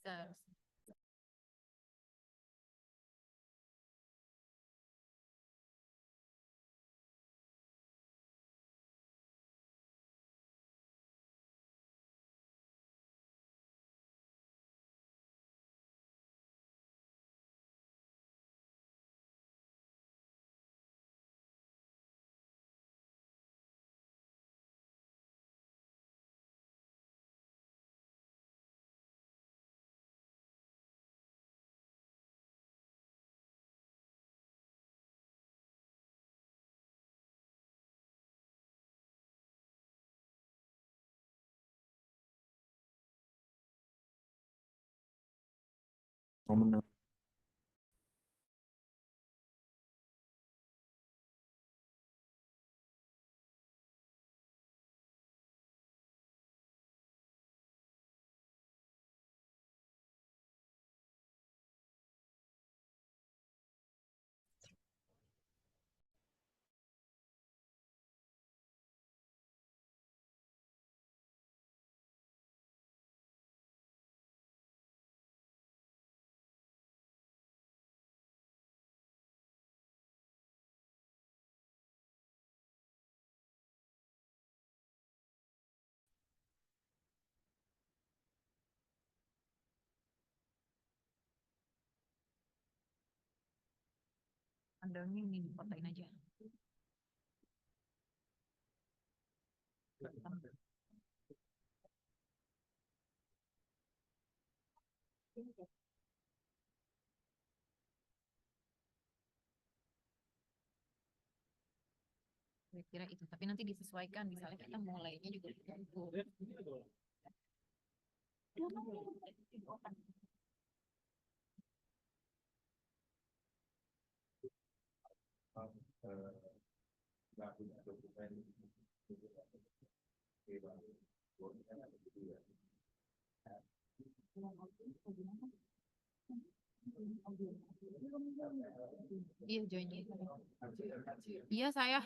Terus, Oh, benar. andalnya ini dipotain aja. Kira-kira itu. Tapi nanti disesuaikan. Misalnya kita mulainya juga begitu. Iya, joinnya. Iya, saya.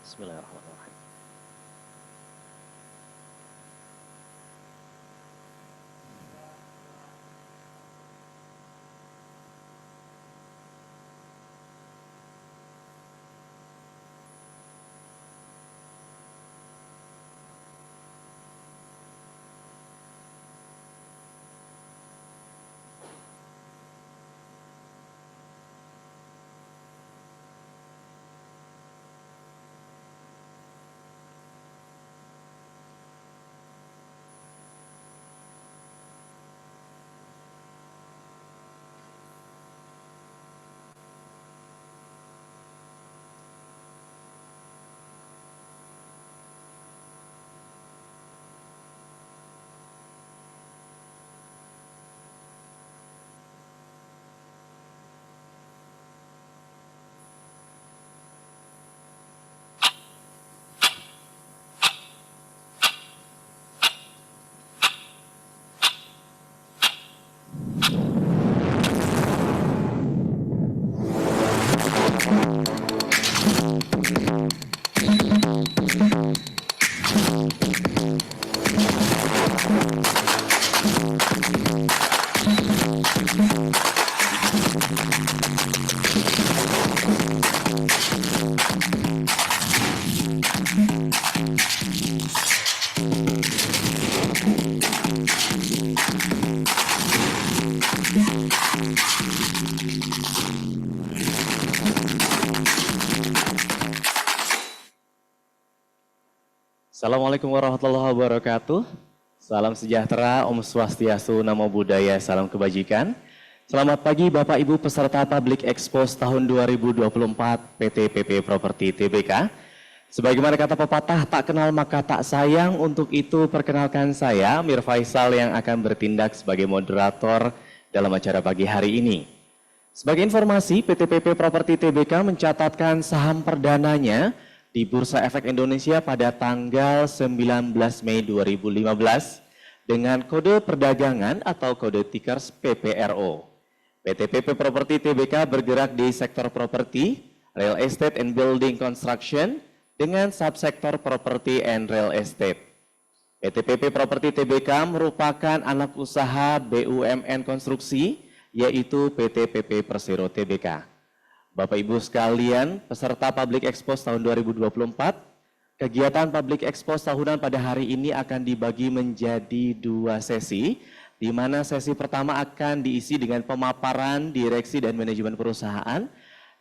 Bismillahirrahmanirrahim. Assalamualaikum warahmatullahi wabarakatuh. Salam sejahtera, Om Swastiastu, Namo Buddhaya, salam kebajikan. Selamat pagi Bapak Ibu peserta Public Expos tahun 2024 PT PP Properti Tbk. Sebagaimana kata pepatah, tak kenal maka tak sayang. Untuk itu perkenalkan saya Mir Faisal yang akan bertindak sebagai moderator dalam acara pagi hari ini. Sebagai informasi, PT PP Properti Tbk mencatatkan saham perdananya di Bursa Efek Indonesia pada tanggal 19 Mei 2015 dengan kode perdagangan atau kode tickers PPRO. PT PP Properti Tbk bergerak di sektor properti, real estate and building construction dengan subsektor property and real estate. PT PP Properti Tbk merupakan anak usaha BUMN konstruksi yaitu PT PP Persero Tbk. Bapak Ibu sekalian, peserta Public Expos tahun 2024, kegiatan Public Expos tahunan pada hari ini akan dibagi menjadi 2 sesi, di mana sesi pertama akan diisi dengan pemaparan direksi dan manajemen perusahaan,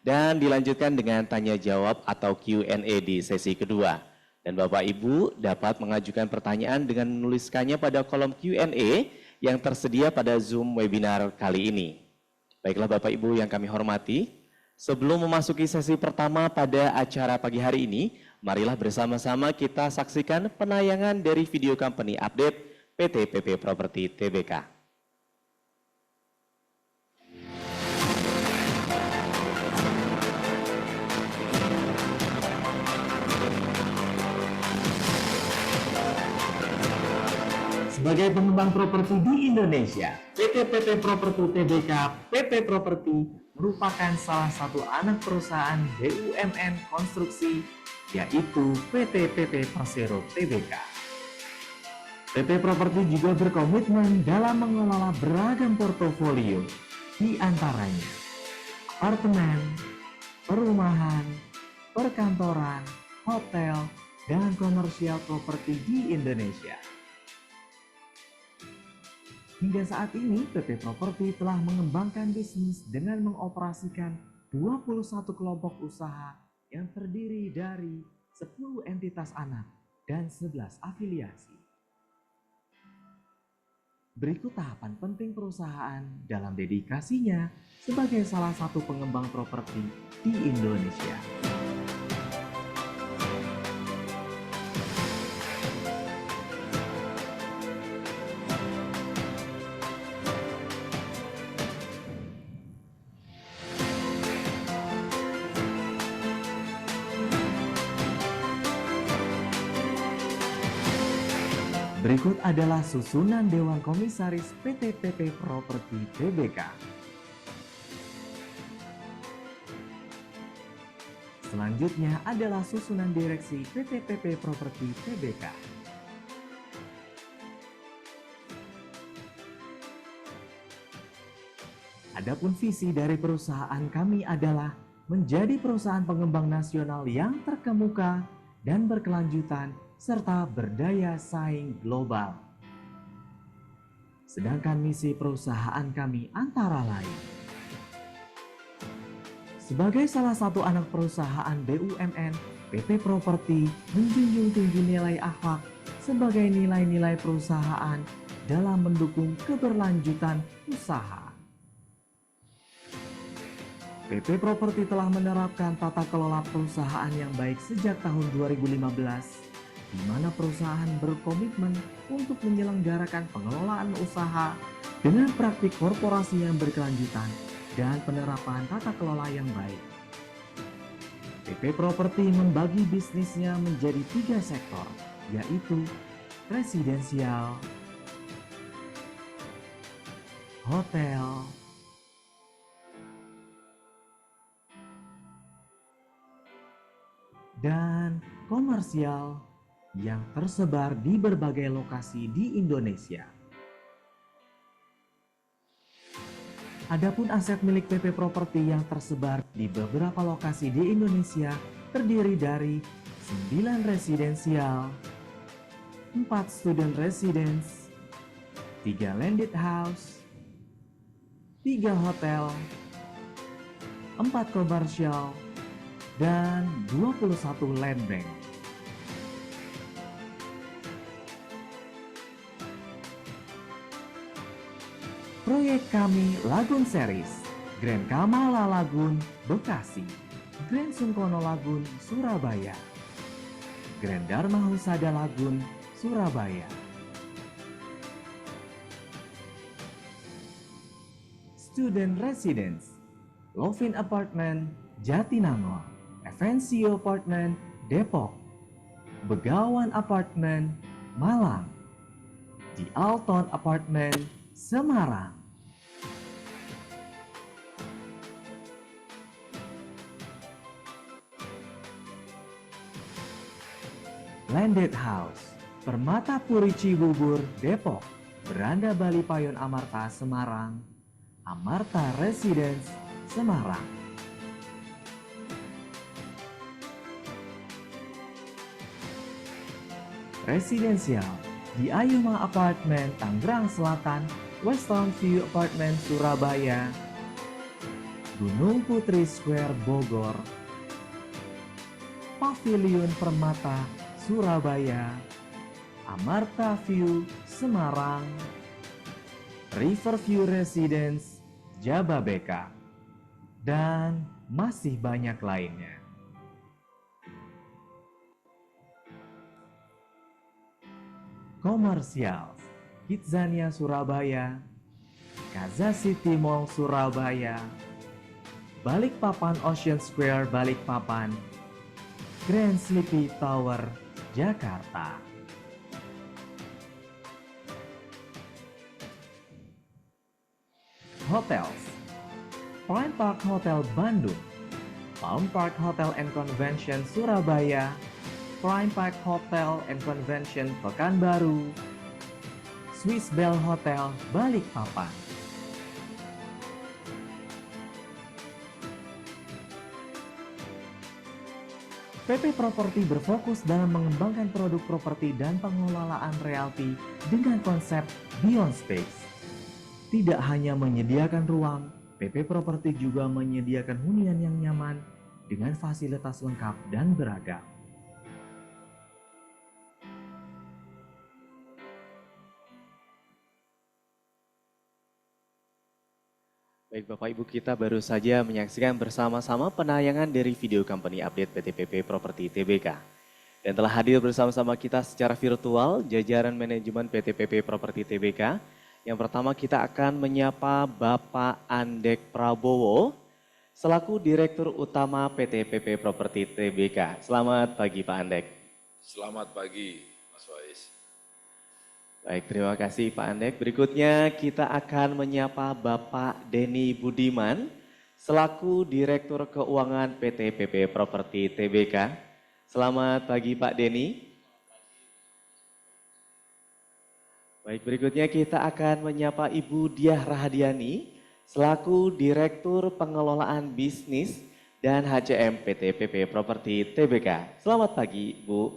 dan dilanjutkan dengan tanya jawab atau Q&A di sesi kedua. Dan Bapak Ibu dapat mengajukan pertanyaan dengan menuliskannya pada kolom Q&A yang tersedia pada Zoom webinar kali ini. Baiklah Bapak Ibu yang kami hormati, sebelum memasuki sesi pertama pada acara pagi hari ini, marilah bersama-sama kita saksikan penayangan dari video company update PT PP Properti Tbk. Sebagai pengembang properti di Indonesia, PT PP Properti Tbk PP Properti merupakan salah satu anak perusahaan BUMN konstruksi, yaitu PT PP Persero Tbk. PP Properti juga berkomitmen dalam mengelola beragam portofolio, di antaranya apartemen, perumahan, perkantoran, hotel, dan komersial properti di Indonesia. Hingga saat ini, PP Properti telah mengembangkan bisnis dengan mengoperasikan 21 kelompok usaha yang terdiri dari 10 entitas anak dan 11 afiliasi. Berikut tahapan penting perusahaan dalam dedikasinya sebagai salah satu pengembang properti di Indonesia. Berikut adalah susunan Dewan Komisaris PT PP Properti Tbk. Selanjutnya adalah susunan direksi PT PP Properti Tbk. Adapun visi dari perusahaan kami adalah menjadi perusahaan pengembang nasional yang terkemuka dan berkelanjutan serta berdaya saing global. Sedangkan misi perusahaan kami antara lain: sebagai salah satu anak perusahaan BUMN, PP Properti menjunjung tinggi nilai akhlak sebagai nilai-nilai perusahaan dalam mendukung keberlanjutan usaha. PP Properti telah menerapkan tata kelola perusahaan yang baik sejak tahun 2015, di mana perusahaan berkomitmen untuk menyelenggarakan pengelolaan usaha dengan praktik korporasi yang berkelanjutan dan penerapan tata kelola yang baik. PP Properti membagi bisnisnya menjadi 3 sektor, yaitu residensial, hotel, dan komersial yang tersebar di berbagai lokasi di Indonesia. Adapun aset milik PP Properti yang tersebar di beberapa lokasi di Indonesia terdiri dari 9 residensial, 4 student residence, 3 landed house, 3 hotel, 4 komersial, dan 21 land bank. Proyek kami Lagun Series, Grand Kamala Lagun, Bekasi, Grand Sungkono Lagun, Surabaya, Grand Dharma Husada Lagun, Surabaya. Student Residence, Lovin Apartment, Jatinangor, Evencio Apartment, Depok, Begawan Apartment, Malang, The Alton Apartment, Semarang. Landed House, Permata Puri Cibubur, Depok, Beranda Bali Payon Amarta, Semarang, Amarta Residence, Semarang. Residensial, di Ayuma Apartment, Tangerang Selatan, Western View Apartment, Surabaya, Gunung Putri Square, Bogor, Pavilion Permata, Surabaya, Amarta View, Semarang, Riverview Residence, Jababeka, dan masih banyak lainnya. Komersial, Kidzania Surabaya, Kaza City Mall Surabaya, Balikpapan Ocean Square Balikpapan, Grand Sleepy Tower, Jakarta. Hotels, Prime Park Hotel Bandung, Palm Park Hotel and Convention Surabaya, Prime Park Hotel and Convention Pekanbaru, Swiss Bell Hotel Balikpapan. PP Properti berfokus dalam mengembangkan produk properti dan pengelolaan realty dengan konsep Beyond Space. Tidak hanya menyediakan ruang, PP Properti juga menyediakan hunian yang nyaman dengan fasilitas lengkap dan beragam. Baik Bapak Ibu, kita baru saja menyaksikan bersama-sama penayangan dari video company update PT PP Properti Tbk. Dan telah hadir bersama-sama kita secara virtual jajaran manajemen PT PP Properti Tbk. Yang pertama kita akan menyapa Bapak Andek Prabowo selaku Direktur Utama PT PP Properti Tbk. Selamat pagi Pak Andek. Selamat pagi Mas Faiz. Baik, terima kasih Pak Andek. Berikutnya kita akan menyapa Bapak Denny Budiman selaku Direktur Keuangan PT PP Properti Tbk. Selamat pagi Pak Denny. Baik, berikutnya kita akan menyapa Ibu Diah Rahadiani selaku Direktur Pengelolaan Bisnis dan HCM PT PP Properti Tbk. Selamat pagi, Bu.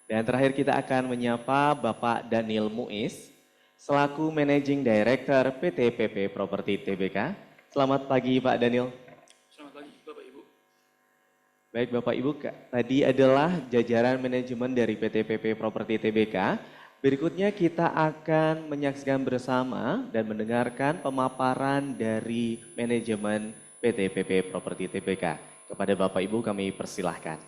Dan terakhir kita akan menyapa Bapak Daniel Muiz selaku Managing Director PT PP Properti Tbk. Selamat pagi Pak Daniel. Selamat pagi Bapak Ibu. Baik Bapak Ibu, tadi adalah jajaran manajemen dari PT PP Properti Tbk. Berikutnya kita akan menyaksikan bersama dan mendengarkan pemaparan dari manajemen PT PP Properti Tbk. Kepada Bapak Ibu kami persilahkan.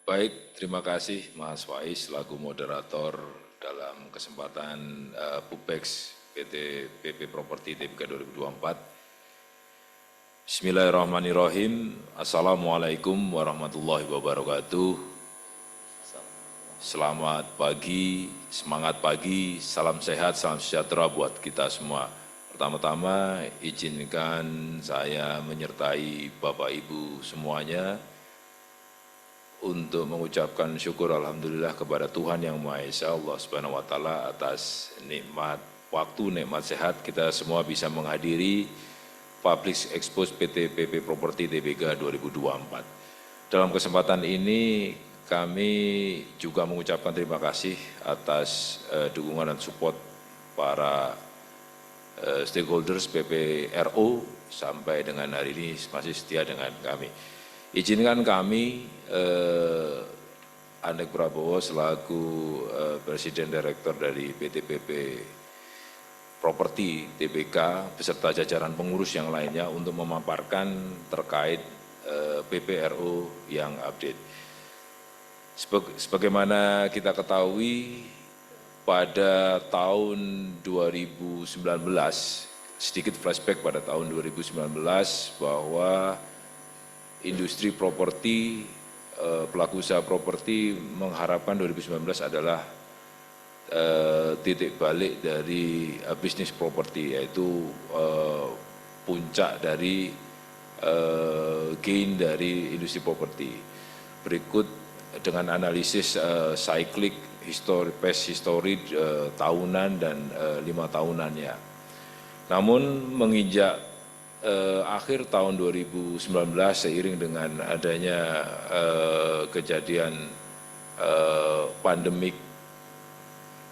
Baik, terima kasih Mas Faiz selaku moderator dalam kesempatan PUBEX PT PP Properti Tbk 2024. Bismillahirrahmanirrahim. Assalamualaikum warahmatullahi wabarakatuh. Selamat pagi, semangat pagi, salam sehat, salam sejahtera buat kita semua. Pertama-tama izinkan saya menyertai Bapak Ibu semuanya untuk mengucapkan syukur alhamdulillah kepada Tuhan Yang Maha Esa Allah Subhanahu wa taala atas nikmat waktu, nikmat sehat kita semua bisa menghadiri Public Expose PT PP Properti Tbk 2024. Dalam kesempatan ini kami juga mengucapkan terima kasih atas dukungan dan support para stakeholders PPRO sampai dengan hari ini masih setia dengan kami. Izinkan kami, Andek Prabowo selaku Presiden Direktur dari PT PP Properti Tbk beserta jajaran pengurus yang lainnya untuk memaparkan terkait PPRO yang update. Sebagaimana kita ketahui pada tahun 2019, sedikit flashback pada tahun 2019 bahwa industri properti, pelaku usaha properti mengharapkan 2019 adalah titik balik dari bisnis properti, yaitu puncak dari gain dari industri properti. Berikut dengan analisis cyclic, past history tahunan dan 5 tahunannya. Namun menginjak akhir tahun 2019 seiring dengan adanya kejadian pandemik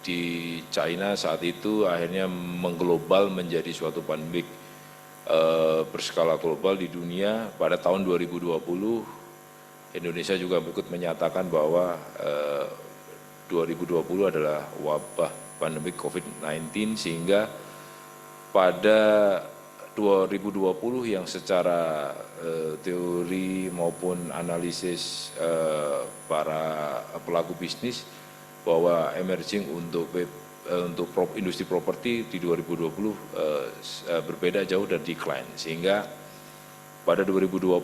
di China saat itu akhirnya mengglobal menjadi suatu pandemik berskala global di dunia. Pada tahun 2020 Indonesia juga ikut menyatakan bahwa 2020 adalah wabah pandemik COVID-19 sehingga pada 2020 yang secara teori maupun analisis para pelaku bisnis bahwa emerging untuk industri properti di 2020 berbeda jauh dan decline, sehingga pada 2020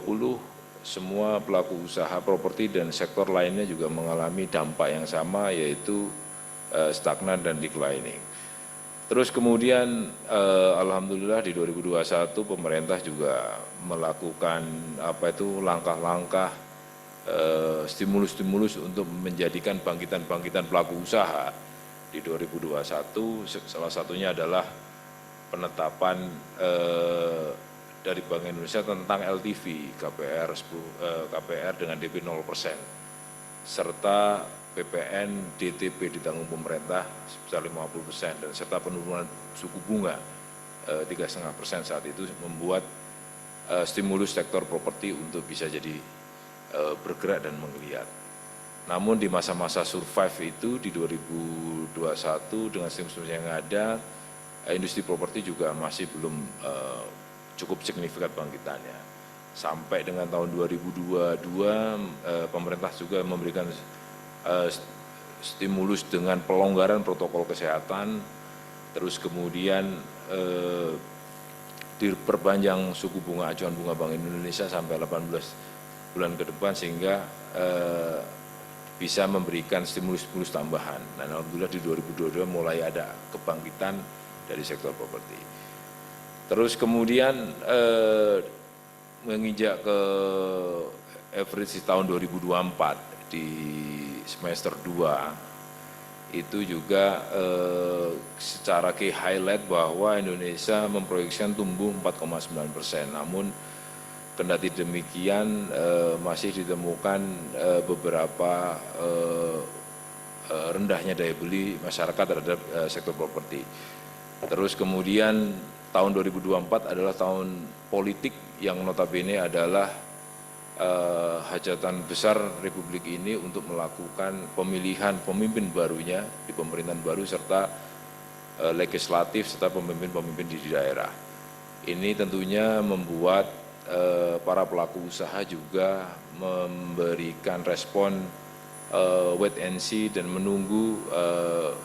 semua pelaku usaha properti dan sektor lainnya juga mengalami dampak yang sama, yaitu stagnan dan declining. Terus kemudian alhamdulillah di 2021 pemerintah juga melakukan langkah-langkah stimulus-stimulus untuk menjadikan bangkitan-bangkitan pelaku usaha di 2021. Salah satunya adalah penetapan dari Bank Indonesia tentang LTV KPR dengan DP 0%, serta PPN DTP ditanggung pemerintah sebesar 50% dan serta penurunan suku bunga 3,5% saat itu membuat stimulus sektor properti untuk bisa jadi bergerak dan menggeliat. Namun di masa-masa survive itu di 2021 dengan stimulus yang ada, industri properti juga masih belum cukup signifikan bangkitannya. Sampai dengan tahun 2022 pemerintah juga memberikan stimulus dengan pelonggaran protokol kesehatan, terus kemudian diperpanjang suku bunga acuan bunga Bank Indonesia sampai 18 bulan ke depan, sehingga bisa memberikan stimulus-stimulus tambahan. Dan alhamdulillah di 2022 mulai ada kebangkitan dari sektor properti. Terus kemudian menginjak ke average di tahun 2024 di semester 2 itu juga secara key highlight bahwa Indonesia memproyeksikan tumbuh 4,9%. Namun kendati demikian masih ditemukan beberapa rendahnya daya beli masyarakat terhadap sektor properti. Terus kemudian tahun 2024 adalah tahun politik yang notabene adalah hajatan besar Republik ini untuk melakukan pemilihan pemimpin barunya di pemerintahan baru serta legislatif serta pemimpin-pemimpin di daerah. Ini tentunya membuat para pelaku usaha juga memberikan respon wait and see dan menunggu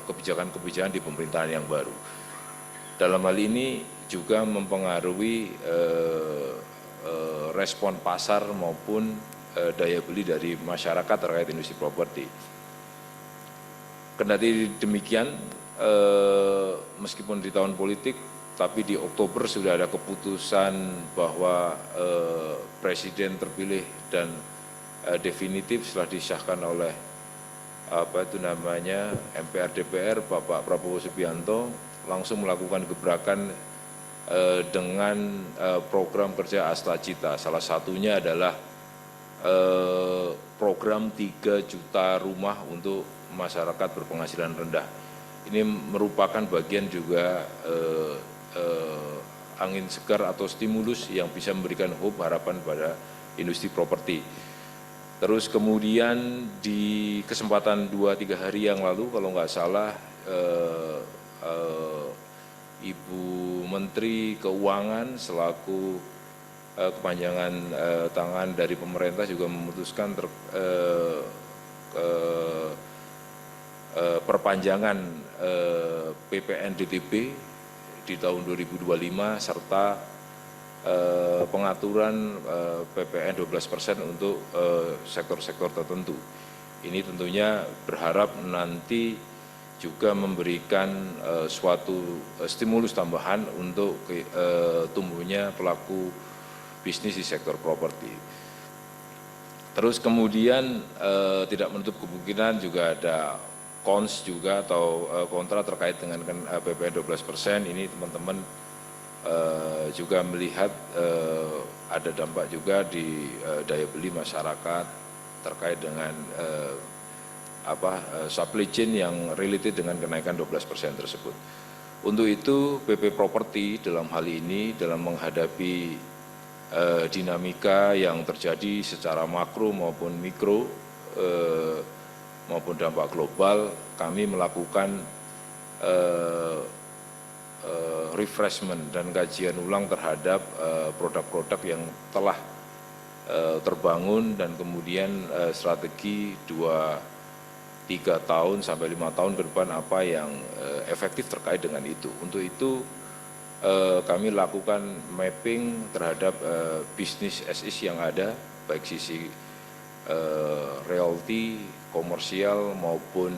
kebijakan-kebijakan di pemerintahan yang baru. Dalam hal ini juga mempengaruhi respon pasar maupun daya beli dari masyarakat terkait industri properti. Kendati demikian, meskipun di tahun politik, tapi di Oktober sudah ada keputusan bahwa Presiden terpilih dan definitif setelah disahkan oleh MPR DPR Bapak Prabowo Subianto langsung melakukan gebrakan dengan program kerja Asta Cita. Salah satunya adalah program 3 juta rumah untuk masyarakat berpenghasilan rendah. Ini merupakan bagian juga angin segar atau stimulus yang bisa memberikan hope harapan pada industri properti. Terus kemudian di kesempatan 2-3 hari yang lalu kalau nggak salah Ibu Menteri Keuangan selaku kepanjangan tangan dari pemerintah juga memutuskan perpanjangan PPNBDB di tahun 2025 serta pengaturan PPN 12% untuk sektor-sektor tertentu. Ini tentunya berharap nanti juga memberikan suatu stimulus tambahan untuk tumbuhnya pelaku bisnis di sektor properti. Terus kemudian tidak menutup kemungkinan juga ada cons juga atau kontra terkait dengan PPN 12%. Ini teman-teman juga melihat ada dampak juga di daya beli masyarakat terkait dengan supply chain yang related dengan kenaikan 12% tersebut. Untuk itu PP Property dalam hal ini dalam menghadapi dinamika yang terjadi secara makro maupun mikro maupun dampak global, kami melakukan refreshment dan kajian ulang terhadap produk-produk yang telah terbangun dan kemudian strategi 2-3 tahun sampai 5 tahun ke depan apa yang efektif terkait dengan itu. Untuk itu kami lakukan mapping terhadap bisnis SIS yang ada, baik sisi realty, komersial maupun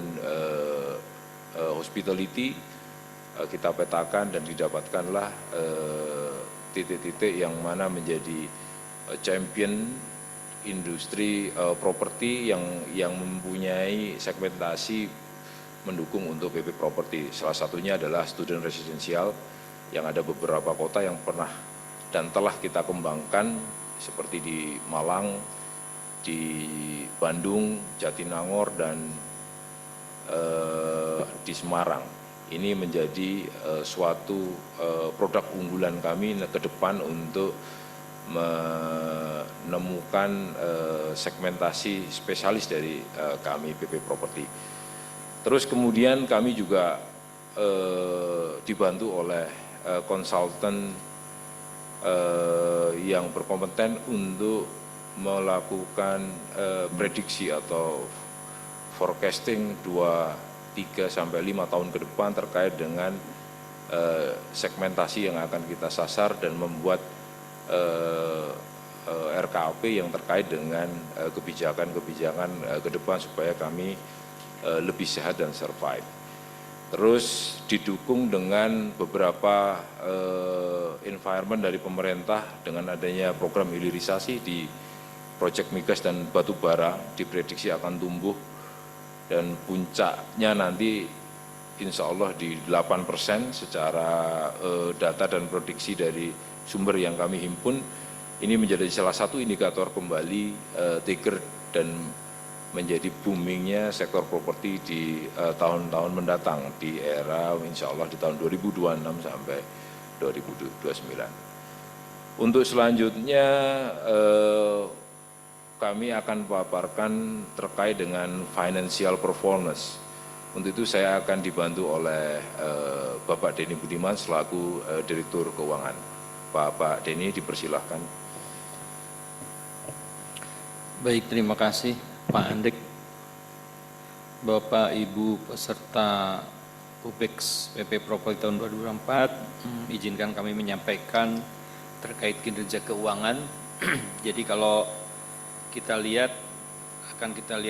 hospitality. Kita petakan dan didapatkanlah titik-titik yang mana menjadi champion industri properti yang mempunyai segmentasi mendukung untuk PP Property. Salah satunya adalah student residential yang ada beberapa kota yang pernah dan telah kita kembangkan seperti di Malang, di Bandung, Jatinangor, dan di Semarang. Ini menjadi suatu produk unggulan kami ke depan untuk menemukan segmentasi spesialis dari kami PP Property. Terus kemudian kami juga dibantu oleh konsultan yang berkompeten untuk melakukan prediksi atau forecasting 3 sampai 5 tahun ke depan terkait dengan segmentasi yang akan kita sasar dan membuat RKAP yang terkait dengan kebijakan-kebijakan ke depan supaya kami lebih sehat dan survive. Terus didukung dengan beberapa environment dari pemerintah dengan adanya program hilirisasi di proyek migas dan batu bara diprediksi akan tumbuh dan puncaknya nanti insya Allah di 8% secara data dan prediksi dari sumber yang kami himpun. Ini menjadi salah satu indikator kembali trigger dan menjadi boomingnya sektor properti di tahun-tahun mendatang di era insya Allah di tahun 2026 sampai 2029. Untuk selanjutnya kami akan paparkan terkait dengan financial performance. Untuk itu saya akan dibantu oleh Bapak Denny Budiman selaku Direktur Keuangan. Bapak Denny dipersilahkan. Baik, terima kasih Pak Andek. Bapak Ibu peserta PUBEX PP Properti tahun 2024, izinkan kami menyampaikan terkait kinerja keuangan. Jadi kalau kita lihat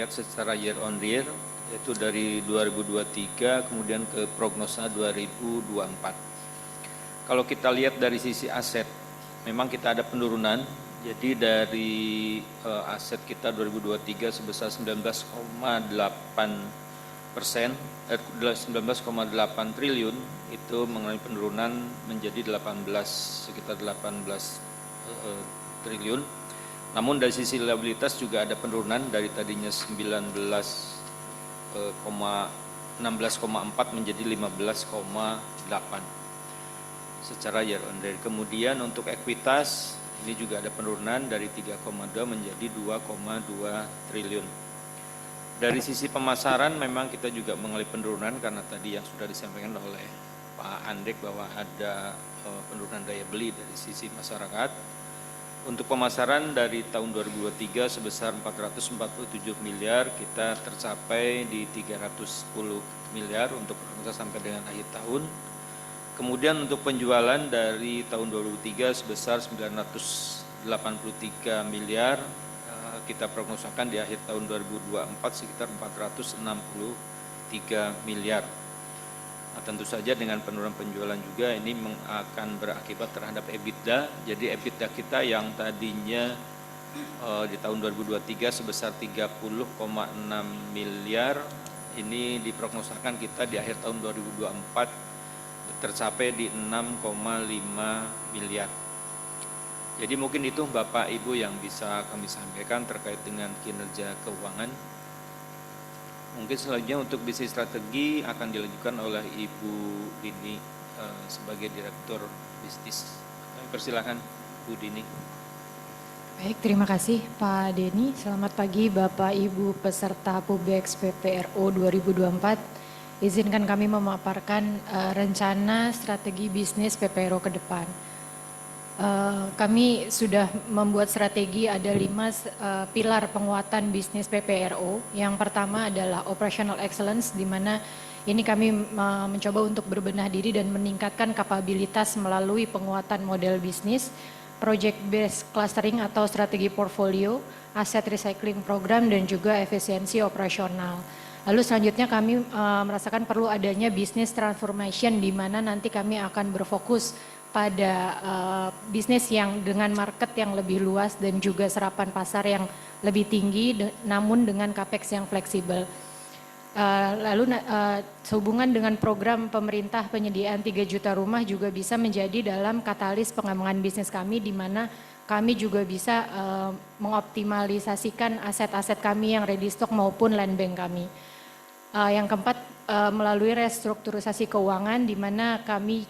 secara year on year, yaitu dari 2023 kemudian ke prognosa 2024. Kalau kita lihat dari sisi aset, memang kita ada penurunan. Jadi dari aset kita 2023 sebesar 19,8 triliun itu mengalami penurunan menjadi sekitar 18 triliun. Namun dari sisi liabilitas juga ada penurunan dari tadinya 16,4 menjadi 15,8 secara year on year. Kemudian untuk ekuitas ini juga ada penurunan dari 3,2 menjadi 2,2 triliun. Dari sisi pemasaran memang kita juga mengalami penurunan karena tadi yang sudah disampaikan oleh Pak Andek bahwa ada penurunan daya beli dari sisi masyarakat. Untuk pemasaran dari tahun 2023 sebesar 447 miliar, kita tercapai di 310 miliar untuk prognosa sampai dengan akhir tahun. Kemudian untuk penjualan dari tahun 2003 sebesar 983 miliar, kita prognosakan di akhir tahun 2024 sekitar 463 miliar. Nah, tentu saja dengan penurunan penjualan juga ini akan berakibat terhadap EBITDA. Jadi EBITDA kita yang tadinya di tahun 2023 sebesar 30,6 miliar, ini diprognosakan kita di akhir tahun 2024 tercapai di 6,5 miliar. Jadi mungkin itu Bapak Ibu yang bisa kami sampaikan terkait dengan kinerja keuangan. Mungkin selanjutnya untuk bisnis strategi akan dilanjutkan oleh Ibu Dini sebagai Direktur Bisnis. Kami persilakan Bu Dini. Baik, terima kasih Pak Denny. Selamat pagi Bapak Ibu peserta PUBEX PPRO 2024. Izinkan kami memaparkan rencana strategi bisnis PPRO ke depan. Kami sudah membuat strategi ada 5 pilar penguatan bisnis PPRO. Yang pertama adalah operational excellence, di mana ini kami mencoba untuk berbenah diri dan meningkatkan kapabilitas melalui penguatan model bisnis, project based clustering atau strategi portfolio, aset recycling program, dan juga efisiensi operasional. Lalu selanjutnya kami merasakan perlu adanya business transformation, di mana nanti kami akan berfokus pada bisnis yang dengan market yang lebih luas dan juga serapan pasar yang lebih tinggi, namun dengan capex yang fleksibel. Lalu sehubungan dengan program pemerintah penyediaan 3 juta rumah juga bisa menjadi dalam katalis pengembangan bisnis kami, di mana kami juga bisa mengoptimalisasikan aset-aset kami yang ready stock maupun land bank kami. Yang keempat, melalui restrukturisasi keuangan, di mana kami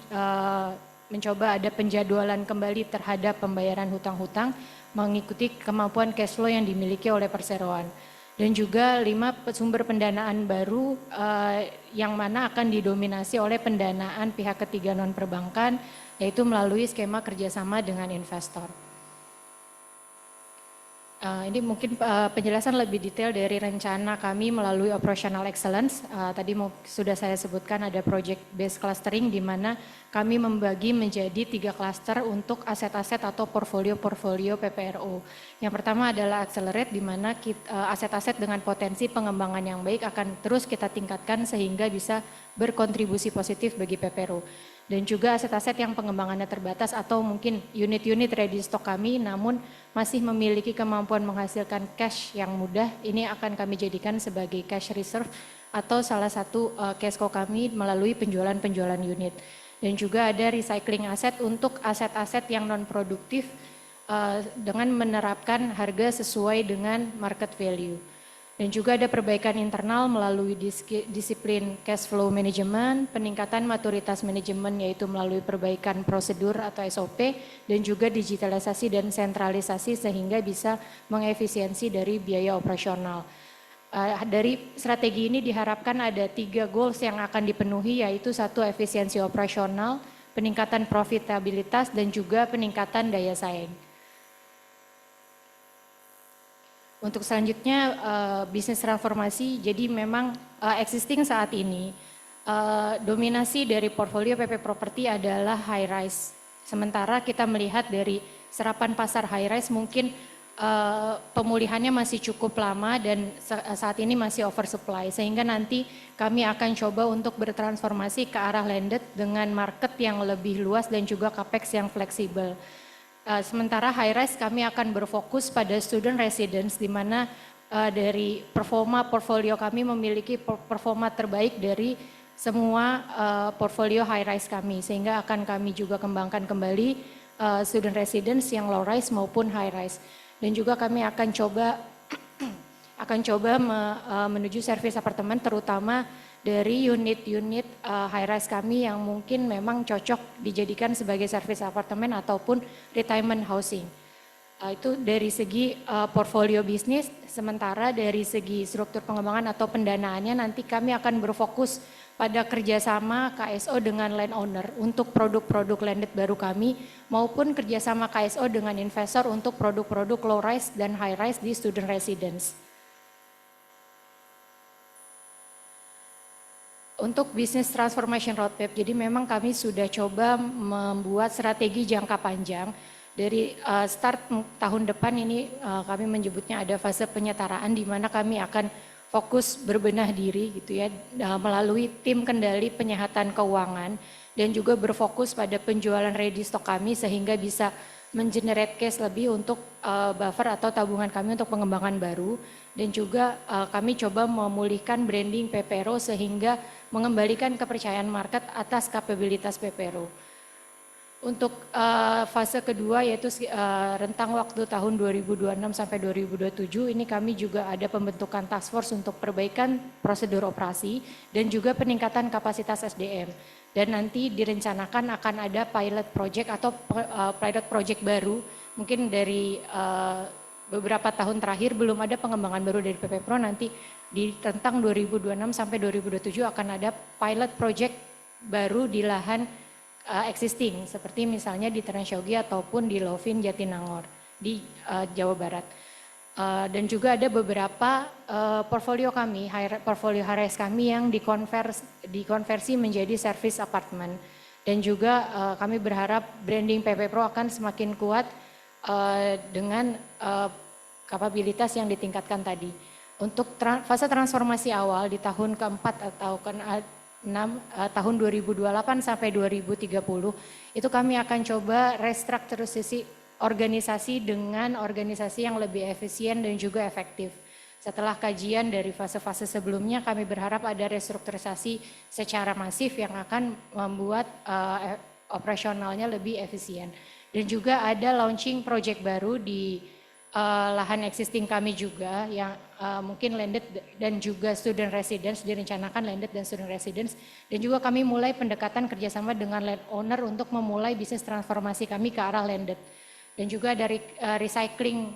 mencoba ada penjadwalan kembali terhadap pembayaran hutang-hutang mengikuti kemampuan cash flow yang dimiliki oleh perseroan. Dan juga 5 sumber pendanaan baru yang mana akan didominasi oleh pendanaan pihak ketiga non perbankan, yaitu melalui skema kerjasama dengan investor. Ini mungkin penjelasan lebih detail dari rencana kami melalui operational excellence. Tadi sudah saya sebutkan ada project based clustering di mana kami membagi menjadi 3 cluster untuk aset-aset atau portfolio-portfolio PPRO. Yang pertama adalah accelerate di mana aset-aset dengan potensi pengembangan yang baik akan terus kita tingkatkan sehingga bisa berkontribusi positif bagi PPRO. Dan juga aset-aset yang pengembangannya terbatas atau mungkin unit-unit ready stock kami namun masih memiliki kemampuan menghasilkan cash yang mudah, ini akan kami jadikan sebagai cash reserve atau salah satu cash flow kami melalui penjualan-penjualan unit. Dan juga ada recycling aset untuk aset-aset yang non-produktif dengan menerapkan harga sesuai dengan market value. Dan juga ada perbaikan internal melalui disiplin cash flow management, peningkatan maturitas manajemen yaitu melalui perbaikan prosedur atau SOP, dan juga digitalisasi dan sentralisasi sehingga bisa mengefisiensi dari biaya operasional. Dari strategi ini diharapkan ada 3 goals yang akan dipenuhi yaitu 1 efisiensi operasional, peningkatan profitabilitas, dan juga peningkatan daya saing. Untuk selanjutnya bisnis transformasi, jadi memang existing saat ini dominasi dari portfolio PP Property adalah high rise. Sementara kita melihat dari serapan pasar high rise mungkin pemulihannya masih cukup lama dan saat ini masih oversupply. Sehingga nanti kami akan coba untuk bertransformasi ke arah landed dengan market yang lebih luas dan juga capex yang fleksibel. Sementara high rise kami akan berfokus pada student residence di mana dari performa portfolio kami memiliki performa terbaik dari semua portfolio high rise kami sehingga akan kami juga kembangkan kembali student residence yang low rise maupun high rise. Dan juga kami akan coba menuju service apartemen terutama dari unit-unit high rise kami yang mungkin memang cocok dijadikan sebagai service apartemen ataupun retirement housing. Itu dari segi portfolio bisnis, sementara dari segi struktur pengembangan atau pendanaannya nanti kami akan berfokus pada kerjasama KSO dengan landowner untuk produk-produk landed baru kami maupun kerjasama KSO dengan investor untuk produk-produk low rise dan high rise di student residence. Untuk business transformation roadmap, jadi memang kami sudah coba membuat strategi jangka panjang. Dari start tahun depan ini kami menyebutnya ada fase penyetaraan di mana kami akan fokus berbenah diri gitu ya melalui tim kendali penyehatan keuangan dan juga berfokus pada penjualan ready stock kami sehingga bisa mengenerate cash lebih untuk buffer atau tabungan kami untuk pengembangan baru. Dan juga kami coba memulihkan branding PPRO sehingga mengembalikan kepercayaan market atas kapabilitas PPRO. Untuk fase kedua yaitu rentang waktu tahun 2026 sampai 2027 ini kami juga ada pembentukan task force untuk perbaikan prosedur operasi dan juga peningkatan kapasitas SDM. Dan nanti direncanakan akan ada pilot project atau pilot project baru mungkin dari beberapa tahun terakhir belum ada pengembangan baru dari PP Pro, nanti di rentang 2026 sampai 2027 akan ada pilot project baru di lahan existing seperti misalnya di Transyogi ataupun di Lovin Jatinangor di Jawa Barat. Dan juga ada beberapa portfolio kami, portfolio high-rise kami yang dikonversi menjadi service apartment. Dan juga kami berharap branding PP Pro akan semakin kuat dengan kapabilitas yang ditingkatkan tadi. Untuk fase transformasi awal di tahun keempat atau ke-6 tahun 2028 sampai 2030 itu kami akan coba restrukturisasi organisasi dengan organisasi yang lebih efisien dan juga efektif. Setelah kajian dari fase-fase sebelumnya kami berharap ada restrukturisasi secara masif yang akan membuat operasionalnya lebih efisien. Dan juga ada launching project baru di lahan existing kami juga yang mungkin landed dan juga student residence, direncanakan landed dan student residence. Dan juga kami mulai pendekatan kerjasama dengan landowner untuk memulai bisnis transformasi kami ke arah landed. Dan juga dari recycling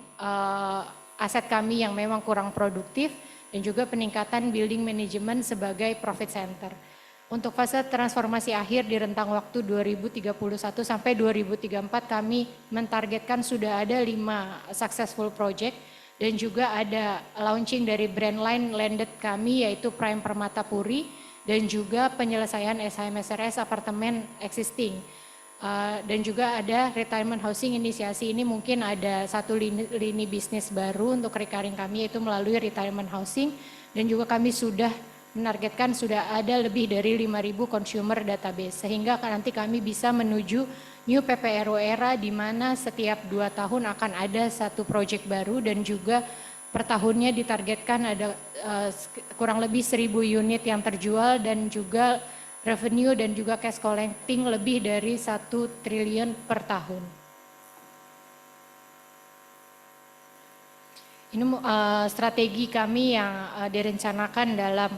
aset kami yang memang kurang produktif dan juga peningkatan building management sebagai profit center. Untuk fase transformasi akhir di rentang waktu 2031 sampai 2034 kami mentargetkan sudah ada 5 successful project dan juga ada launching dari brand line landed kami yaitu Prime Permata Puri dan juga penyelesaian SHMSRS apartemen existing. Dan juga ada retirement housing inisiasi ini mungkin ada satu lini bisnis baru untuk recurring kami yaitu melalui retirement housing dan juga kami sudah menargetkan sudah ada lebih dari 5.000 consumer database sehingga nanti kami bisa menuju new PPRO era di mana setiap 2 tahun akan ada satu proyek baru dan juga per tahunnya ditargetkan ada kurang lebih 1.000 unit yang terjual dan juga revenue dan juga cash collecting lebih dari 1 triliun per tahun. Ini strategi kami yang direncanakan dalam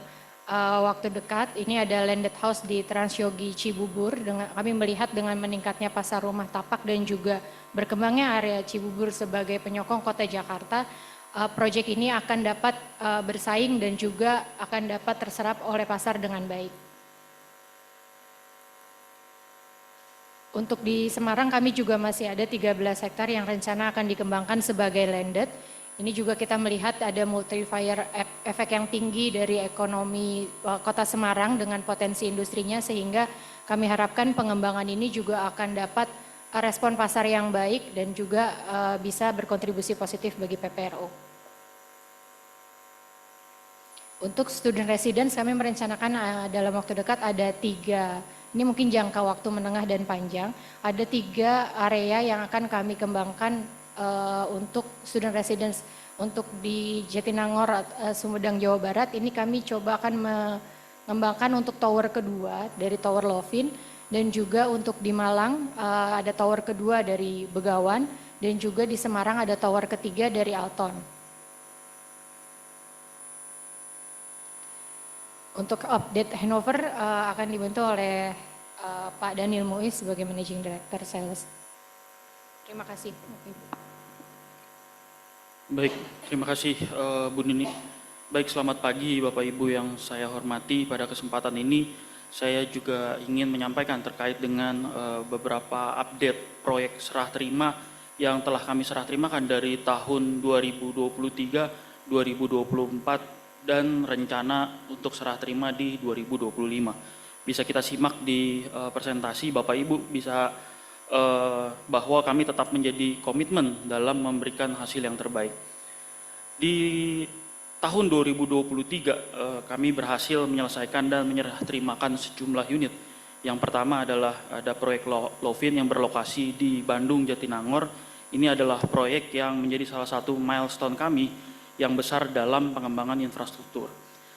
waktu dekat. Ini ada landed house di Transyogi Cibubur. Kami melihat dengan meningkatnya pasar rumah tapak dan juga berkembangnya area Cibubur sebagai penyokong kota Jakarta. Proyek ini akan dapat bersaing dan juga akan dapat terserap oleh pasar dengan baik. Untuk di Semarang kami juga masih ada 13 hektar yang rencana akan dikembangkan sebagai landed. Ini juga kita melihat ada multiplier efek yang tinggi dari ekonomi kota Semarang dengan potensi industrinya sehingga kami harapkan pengembangan ini juga akan dapat respon pasar yang baik dan juga bisa berkontribusi positif bagi PPRO. Untuk student residence kami merencanakan dalam waktu dekat ada 3. Ini mungkin jangka waktu menengah dan panjang. Ada 3 area yang akan kami kembangkan untuk student residence. Untuk di Jatinangor, Sumedang, Jawa Barat, ini kami coba akan mengembangkan untuk tower kedua dari Tower Lovin. Dan juga untuk di Malang ada tower kedua dari Begawan. Dan juga di Semarang ada tower ketiga dari Alton. Untuk update Hanover akan dibantu oleh Pak Daniel Muiz sebagai Managing Director Sales. Terima kasih. Baik, terima kasih Bu Nini. Baik, selamat pagi Bapak Ibu yang saya hormati. Pada kesempatan ini saya juga ingin menyampaikan terkait dengan beberapa update proyek serah terima yang telah kami serah terimakan dari tahun 2023, 2024, dan rencana untuk serah terima di 2025. Bisa kita simak di presentasi, Bapak Ibu bisa bahwa kami tetap menjadi komitmen dalam memberikan hasil yang terbaik. Di tahun 2023 kami berhasil menyelesaikan dan menyerah terimakan sejumlah unit. Yang pertama adalah ada proyek Lovin yang berlokasi di Bandung Jatinangor. Ini adalah proyek yang menjadi salah satu milestone kami yang besar dalam pengembangan infrastruktur.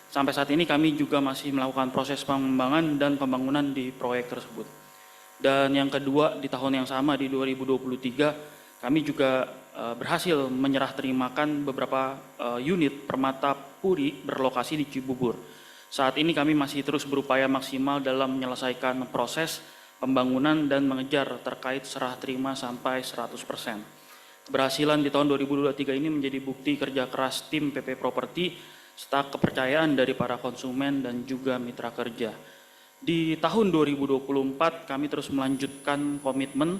Sampai saat ini kami juga masih melakukan proses pengembangan dan pembangunan di proyek tersebut. Dan yang kedua, di tahun yang sama di 2023, kami juga berhasil menyerah terimakan beberapa unit Permata Puri berlokasi di Cibubur. Saat ini kami masih terus berupaya maksimal dalam menyelesaikan proses pembangunan dan mengejar terkait serah terima sampai 100%. Keberhasilan di tahun 2023 ini menjadi bukti kerja keras tim PP Property serta kepercayaan dari para konsumen dan juga mitra kerja. Di tahun 2024 kami terus melanjutkan komitmen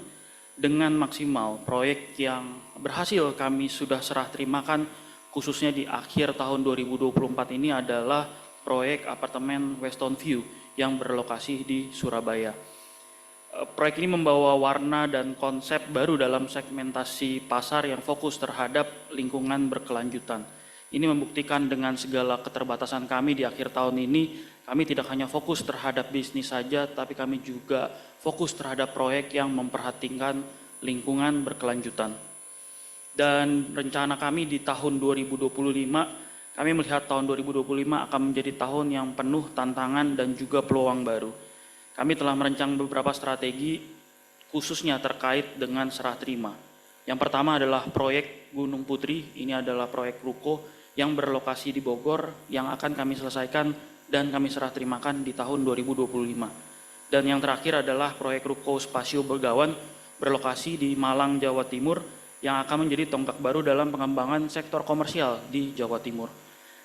dengan maksimal. Proyek yang berhasil kami sudah serah terimakan khususnya di akhir tahun 2024 ini adalah proyek apartemen Weston View yang berlokasi di Surabaya. Proyek ini membawa warna dan konsep baru dalam segmentasi pasar yang fokus terhadap lingkungan berkelanjutan. Ini membuktikan dengan segala keterbatasan kami di akhir tahun ini, kami tidak hanya fokus terhadap bisnis saja, tapi kami juga fokus terhadap proyek yang memperhatikan lingkungan berkelanjutan. Dan rencana kami di tahun 2025, kami melihat tahun 2025 akan menjadi tahun yang penuh tantangan dan juga peluang baru. Kami telah merancang beberapa strategi khususnya terkait dengan serah terima. Yang pertama adalah proyek Gunung Putri, ini adalah proyek ruko yang berlokasi di Bogor yang akan kami selesaikan dan kami serah terimakan di tahun 2025. Dan yang terakhir adalah proyek ruko Spasio Begawan berlokasi di Malang, Jawa Timur yang akan menjadi tonggak baru dalam pengembangan sektor komersial di Jawa Timur.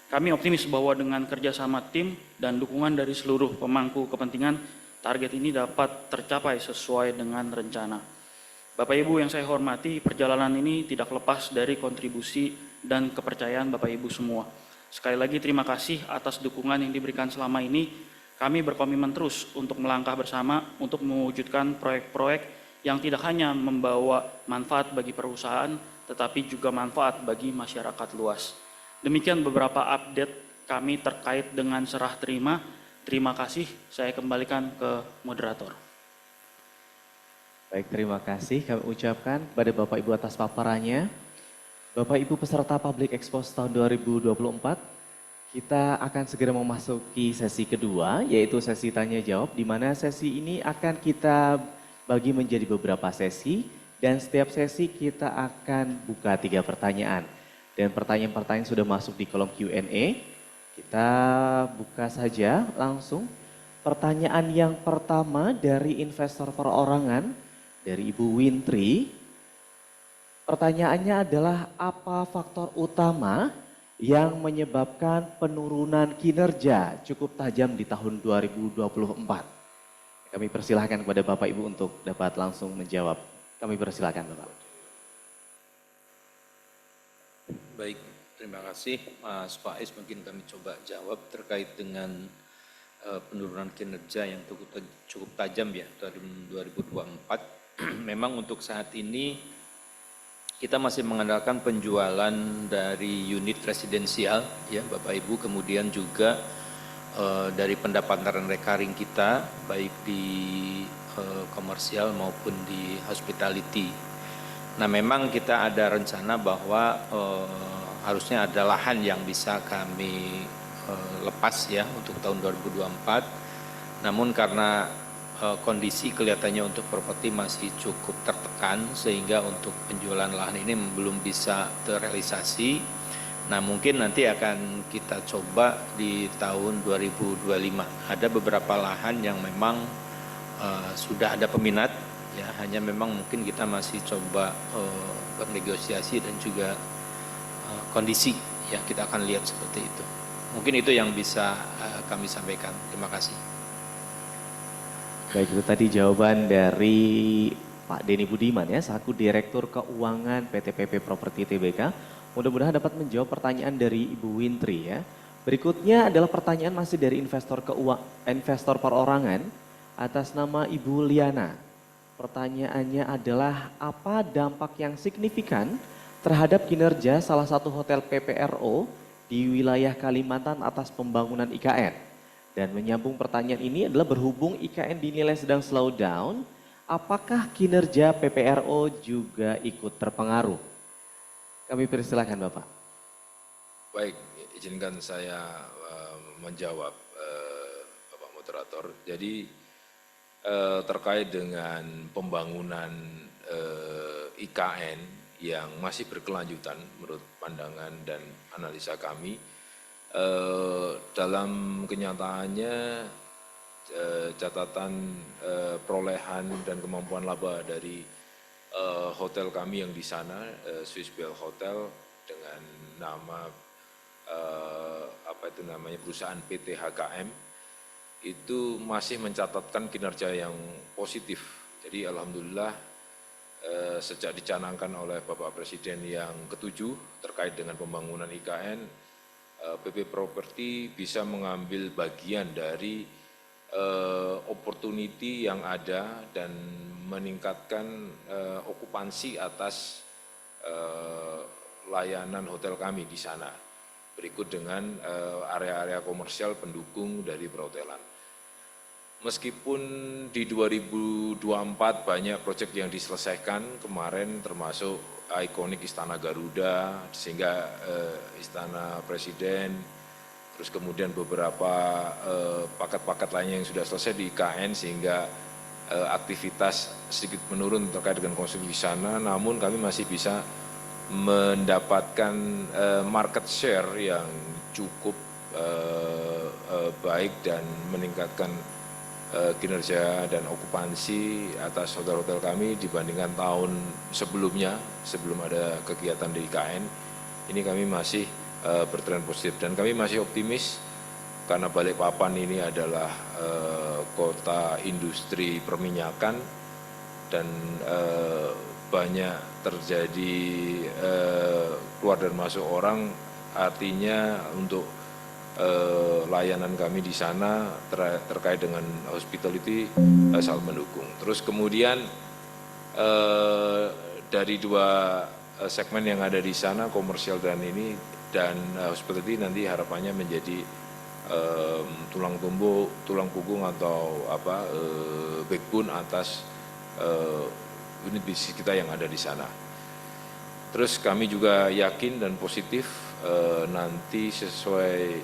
Kami optimis bahwa dengan kerjasama tim dan dukungan dari seluruh pemangku kepentingan, target ini dapat tercapai sesuai dengan rencana. Bapak Ibu yang saya hormati, perjalanan ini tidak lepas dari kontribusi dan kepercayaan Bapak Ibu semua. Sekali lagi terima kasih atas dukungan yang diberikan selama ini. Kami berkomitmen terus untuk melangkah bersama untuk mewujudkan proyek-proyek yang tidak hanya membawa manfaat bagi perusahaan, tetapi juga manfaat bagi masyarakat luas. Demikian beberapa update kami terkait dengan serah terima. Terima kasih, saya kembalikan ke moderator. Baik, terima kasih kami ucapkan kepada Bapak Ibu atas paparannya. Bapak Ibu peserta Public Expos tahun 2024, kita akan segera memasuki sesi kedua, yaitu sesi tanya jawab, di mana sesi ini akan kita bagi menjadi beberapa sesi, dan setiap sesi kita akan buka 3 pertanyaan. Dan pertanyaan-pertanyaan sudah masuk di kolom Q&A. Kita buka saja langsung. Pertanyaan yang pertama dari investor perorangan, dari Ibu Wintri. Pertanyaannya adalah apa faktor utama yang menyebabkan penurunan kinerja cukup tajam di tahun 2024? Kami persilahkan kepada Bapak Ibu untuk dapat langsung menjawab. Kami persilahkan Bapak. Baik, terima kasih Mas Faiz. Mungkin kami coba jawab terkait dengan penurunan kinerja yang cukup tajam ya tahun 2024. Memang untuk saat ini kita masih mengandalkan penjualan dari unit residensial ya Bapak Ibu, kemudian juga dari pendapatan recurring kita baik di komersial maupun di hospitality. Nah memang kita ada rencana bahwa harusnya ada lahan yang bisa kami lepas ya untuk tahun 2024. Namun karena kondisi kelihatannya untuk properti masih cukup tertekan sehingga untuk penjualan lahan ini belum bisa terrealisasi. Nah mungkin nanti akan kita coba di tahun 2025. Ada beberapa lahan yang memang sudah ada peminat ya, hanya memang mungkin kita masih coba bernegosiasi dan juga kondisi ya, kita akan lihat seperti itu. Mungkin itu yang bisa kami sampaikan. Terima kasih. Baik, itu tadi jawaban dari Pak Denny Budiman ya, selaku Direktur Keuangan PT PP Properti Tbk. Mudah-mudahan dapat menjawab pertanyaan dari Ibu Wintri ya. Berikutnya adalah pertanyaan masih dari investor perorangan atas nama Ibu Liana. Pertanyaannya adalah apa dampak yang signifikan terhadap kinerja salah satu hotel PPRO di wilayah Kalimantan atas pembangunan IKN? Dan menyambung pertanyaan ini adalah berhubung IKN dinilai sedang slow down, apakah kinerja PPRO juga ikut terpengaruh? Kami persilakan Bapak. Baik, izinkan saya menjawab Bapak Moderator. Jadi terkait dengan pembangunan IKN yang masih berkelanjutan menurut pandangan dan analisa kami, dalam kenyataannya catatan perolehan dan kemampuan laba dari hotel kami yang di sana, Swiss Bell Hotel dengan nama perusahaan PT HKM, itu masih mencatatkan kinerja yang positif. Jadi alhamdulillah sejak dicanangkan oleh Bapak Presiden yang ke-7 terkait dengan pembangunan IKN, PP Properti bisa mengambil bagian dari opportunity yang ada dan meningkatkan okupansi atas layanan hotel kami di sana. Berikut dengan area-area komersial pendukung dari perhotelan. Meskipun di 2024 banyak proyek yang diselesaikan kemarin, termasuk ikonik Istana Garuda, sehingga Istana Presiden, terus kemudian beberapa paket-paket lainnya yang sudah selesai di IKN, sehingga aktivitas sedikit menurun terkait dengan konstruksi di sana, namun kami masih bisa mendapatkan market share yang cukup baik dan meningkatkan kinerja dan okupansi atas hotel-hotel kami dibandingkan tahun sebelumnya, sebelum ada kegiatan di IKN. Ini kami masih bertren positif dan kami masih optimis karena Balikpapan ini adalah kota industri perminyakan dan banyak terjadi keluar dan masuk orang, artinya untuk layanan kami di sana terkait dengan hospitality sangat mendukung. Terus kemudian dari dua segmen yang ada di sana, komersial dan ini dan hospitality, nanti harapannya menjadi tulang punggung atau backbone atas unit bisnis kita yang ada di sana. Terus kami juga yakin dan positif nanti sesuai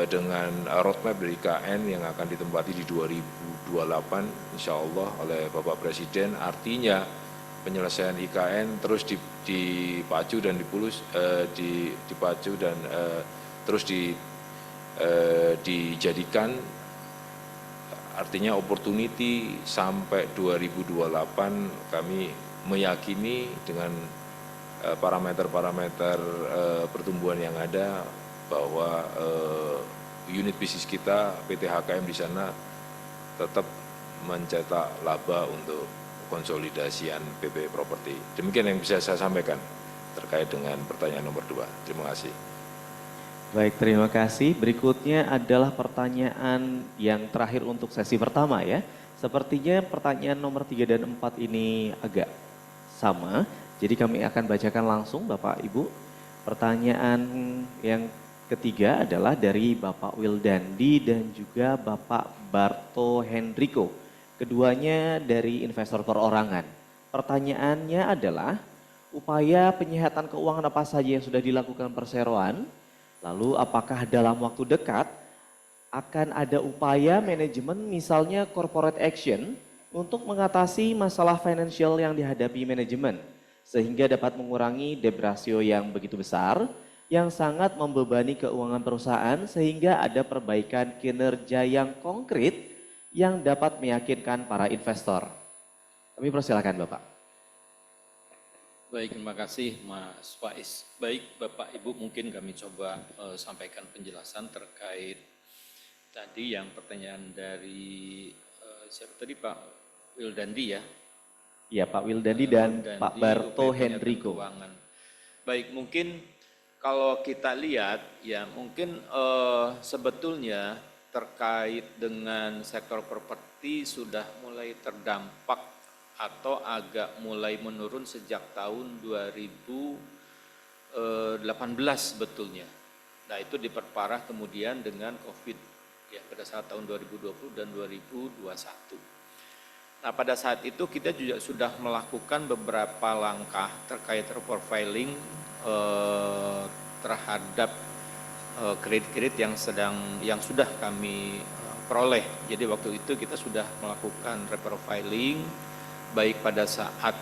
dengan roadmap dari IKN yang akan ditempati di 2028 insya Allah oleh Bapak Presiden, artinya penyelesaian IKN terus dipacu dan terus dijadikan, artinya opportunity sampai 2028 kami meyakini dengan parameter-parameter pertumbuhan yang ada bahwa unit bisnis kita PT HKM di sana tetap mencetak laba untuk konsolidasian PP Property. Demikian yang bisa saya sampaikan terkait dengan pertanyaan nomor 2. Terima kasih. Baik, terima kasih. Berikutnya adalah pertanyaan yang terakhir untuk sesi pertama ya. Sepertinya pertanyaan nomor 3 dan 4 ini agak sama. Jadi kami akan bacakan langsung Bapak Ibu. Pertanyaan yang ketiga adalah dari Bapak Wildandi dan juga Bapak Barto Hendriko. Keduanya dari investor perorangan. Pertanyaannya adalah upaya penyehatan keuangan apa saja yang sudah dilakukan perseroan? Lalu apakah dalam waktu dekat akan ada upaya manajemen misalnya corporate action untuk mengatasi masalah financial yang dihadapi manajemen sehingga dapat mengurangi debt ratio yang begitu besar yang sangat membebani keuangan perusahaan sehingga ada perbaikan kinerja yang konkret yang dapat meyakinkan para investor. Kami persilakan Bapak. Baik, terima kasih Mas Faiz. Baik Bapak Ibu, mungkin kami coba sampaikan penjelasan terkait tadi yang pertanyaan dari siapa tadi Pak Wildandi ya? Iya Pak Wildandi dan Pak Barto Hendriko. Baik, mungkin kalau kita lihat ya mungkin sebetulnya terkait dengan sektor properti sudah mulai terdampak atau agak mulai menurun sejak tahun 2018 sebetulnya. Nah itu diperparah kemudian dengan COVID ya pada saat tahun 2020 dan 2021. Nah pada saat itu kita juga sudah melakukan beberapa langkah terkait reprofiling terhadap kredit-kredit yang sudah kami peroleh. Jadi waktu itu kita sudah melakukan reprofiling baik pada saat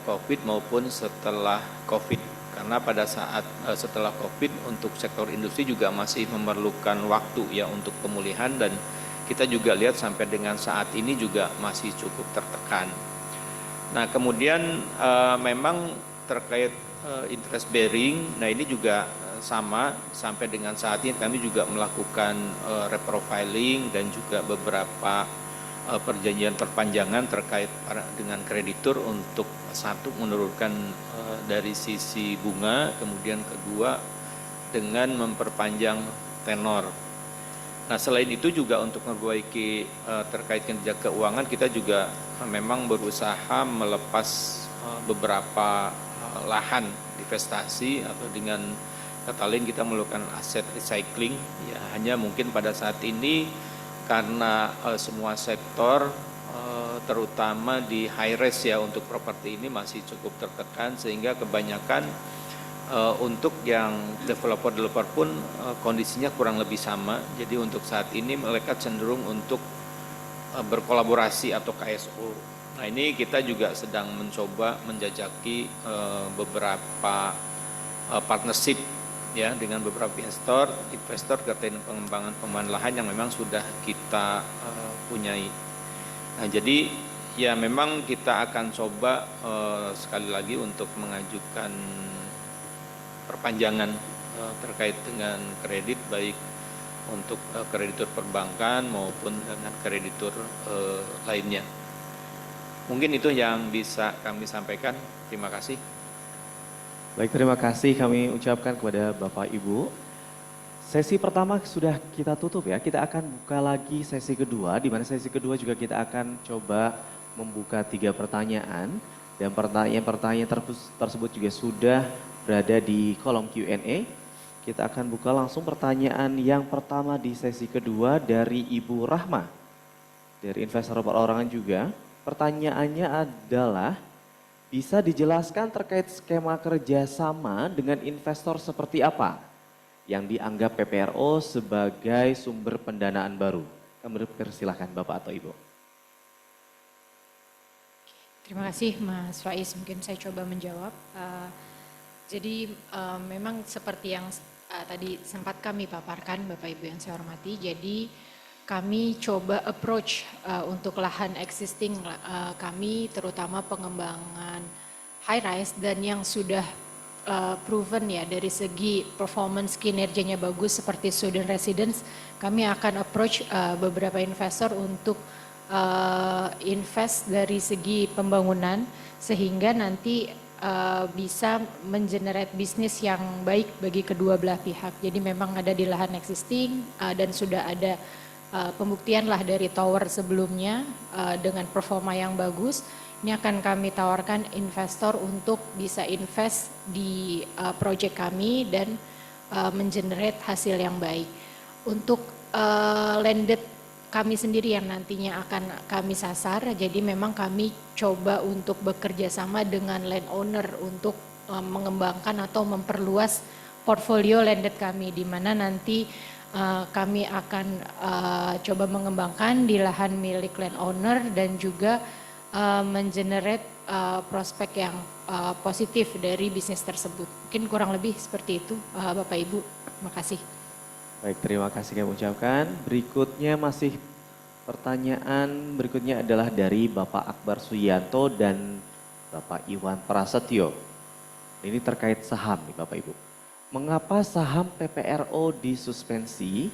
COVID maupun setelah COVID. Karena pada saat setelah COVID untuk sektor industri juga masih memerlukan waktu ya untuk pemulihan dan kita juga lihat sampai dengan saat ini juga masih cukup tertekan. Nah kemudian memang terkait interest bearing, nah ini juga sama sampai dengan saat ini kami juga melakukan reprofiling dan juga beberapa perjanjian perpanjangan terkait dengan kreditur untuk satu menurunkan dari sisi bunga, kemudian kedua dengan memperpanjang tenor. Nah selain itu juga untuk memperbaiki terkait kinerja keuangan kita juga memang berusaha melepas beberapa lahan investasi atau dengan kata lain kita melakukan aset recycling ya hanya mungkin pada saat ini karena semua sektor terutama di high rise ya untuk properti ini masih cukup tertekan sehingga kebanyakan untuk yang developer pun kondisinya kurang lebih sama. Jadi untuk saat ini mereka cenderung untuk berkolaborasi atau KSO. Nah ini kita juga sedang mencoba menjajaki beberapa partnership ya dengan beberapa investor terkait pengembangan lahan yang memang sudah kita punyai. Nah jadi ya memang kita akan coba sekali lagi untuk mengajukan perpanjangan terkait dengan kredit baik untuk kreditur perbankan maupun dengan kreditur lainnya. Mungkin itu yang bisa kami sampaikan. Terima kasih. Baik, terima kasih kami ucapkan kepada Bapak Ibu. Sesi pertama sudah kita tutup ya, kita akan buka lagi sesi kedua, di mana sesi kedua juga kita akan coba membuka 3 pertanyaan. Dan pertanyaan-pertanyaan tersebut juga sudah berada di kolom Q&A. Kita akan buka langsung pertanyaan yang pertama di sesi kedua dari Ibu Rahma, dari investor perorangan juga. Pertanyaannya adalah, bisa dijelaskan terkait skema kerjasama dengan investor seperti apa yang dianggap PPRO sebagai sumber pendanaan baru? Kami persilahkan Bapak atau Ibu. Terima kasih Mas Faiz, mungkin saya coba menjawab. Jadi memang seperti yang tadi sempat kami paparkan Bapak Ibu yang saya hormati, jadi kami coba approach untuk lahan existing kami, terutama pengembangan high rise dan yang sudah proven ya dari segi performance kinerjanya bagus seperti student residence, kami akan approach beberapa investor untuk invest dari segi pembangunan sehingga nanti bisa mengenerate bisnis yang baik bagi kedua belah pihak. Jadi memang ada di lahan existing dan sudah ada pembuktian lah dari tower sebelumnya dengan performa yang bagus. Ini akan kami tawarkan investor untuk bisa invest di project kami dan mengenerate hasil yang baik. Untuk landed kami sendiri yang nantinya akan kami sasar, jadi memang kami coba untuk bekerja sama dengan landowner untuk mengembangkan atau memperluas portfolio landed kami, di mana nanti kami akan coba mengembangkan di lahan milik landowner dan juga mengenerate prospek yang positif dari bisnis tersebut. Mungkin kurang lebih seperti itu Bapak Ibu, terima kasih. Baik, terima kasih kami ucapkan. Berikutnya pertanyaan berikutnya adalah dari Bapak Akbar Suyanto dan Bapak Iwan Prasetyo. Ini terkait saham nih Bapak Ibu. Mengapa saham PPRO disuspensi?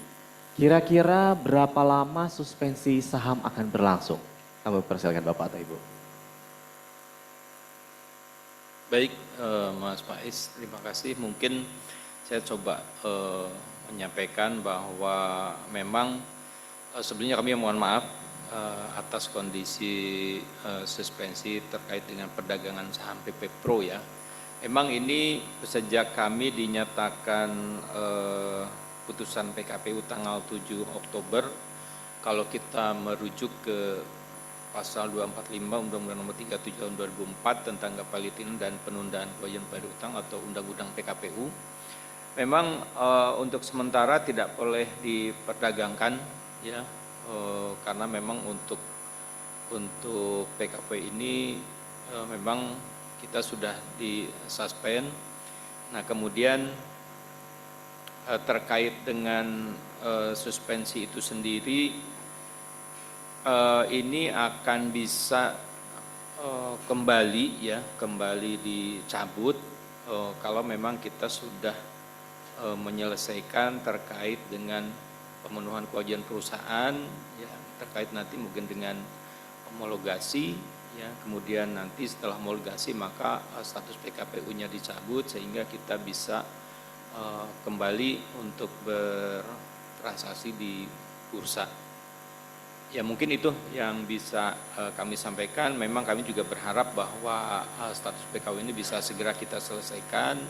Kira-kira berapa lama suspensi saham akan berlangsung? Kami persilakan Bapak atau Ibu. Baik Mas Faiz, terima kasih. Mungkin saya coba menyampaikan bahwa memang sebelumnya kami mohon maaf atas kondisi suspensi terkait dengan perdagangan saham PP Pro ya. Memang ini sejak kami dinyatakan putusan PKPU tanggal 7 Oktober, kalau kita merujuk ke pasal 245 Undang-Undang Nomor 37 Tahun 2004 tentang kepalitin dan penundaan kewajiban bayar utang atau Undang-Undang PKPU, memang untuk sementara tidak boleh diperdagangkan ya, karena memang untuk PKP ini memang kita sudah disuspend. Nah kemudian terkait dengan suspensi itu sendiri, ini akan bisa kembali dicabut kalau memang kita sudah menyelesaikan terkait dengan pemenuhan kewajiban perusahaan ya, terkait nanti mungkin dengan homologasi ya, kemudian nanti setelah homologasi maka status PKPU-nya dicabut sehingga kita bisa kembali untuk bertransaksi di bursa. Ya mungkin itu yang bisa kami sampaikan. Memang kami juga berharap bahwa status PKW ini bisa segera kita selesaikan.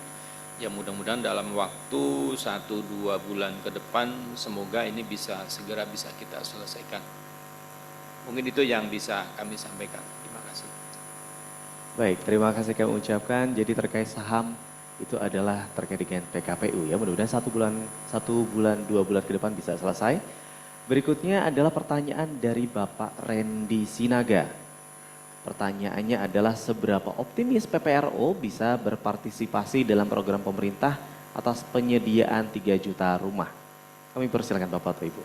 Ya mudah-mudahan dalam waktu 1-2 bulan ke depan semoga ini segera bisa kita selesaikan. Mungkin itu yang bisa kami sampaikan. Terima kasih. Baik, terima kasih kami ucapkan. Jadi terkait saham itu adalah terkait dengan PKPU ya. Mudah-mudahan 1 bulan, 2 bulan ke depan bisa selesai. Berikutnya adalah pertanyaan dari Bapak Randy Sinaga. Pertanyaannya adalah seberapa optimis PPRO bisa berpartisipasi dalam program pemerintah atas penyediaan 3 juta rumah. Kami persilakan Bapak atau Ibu.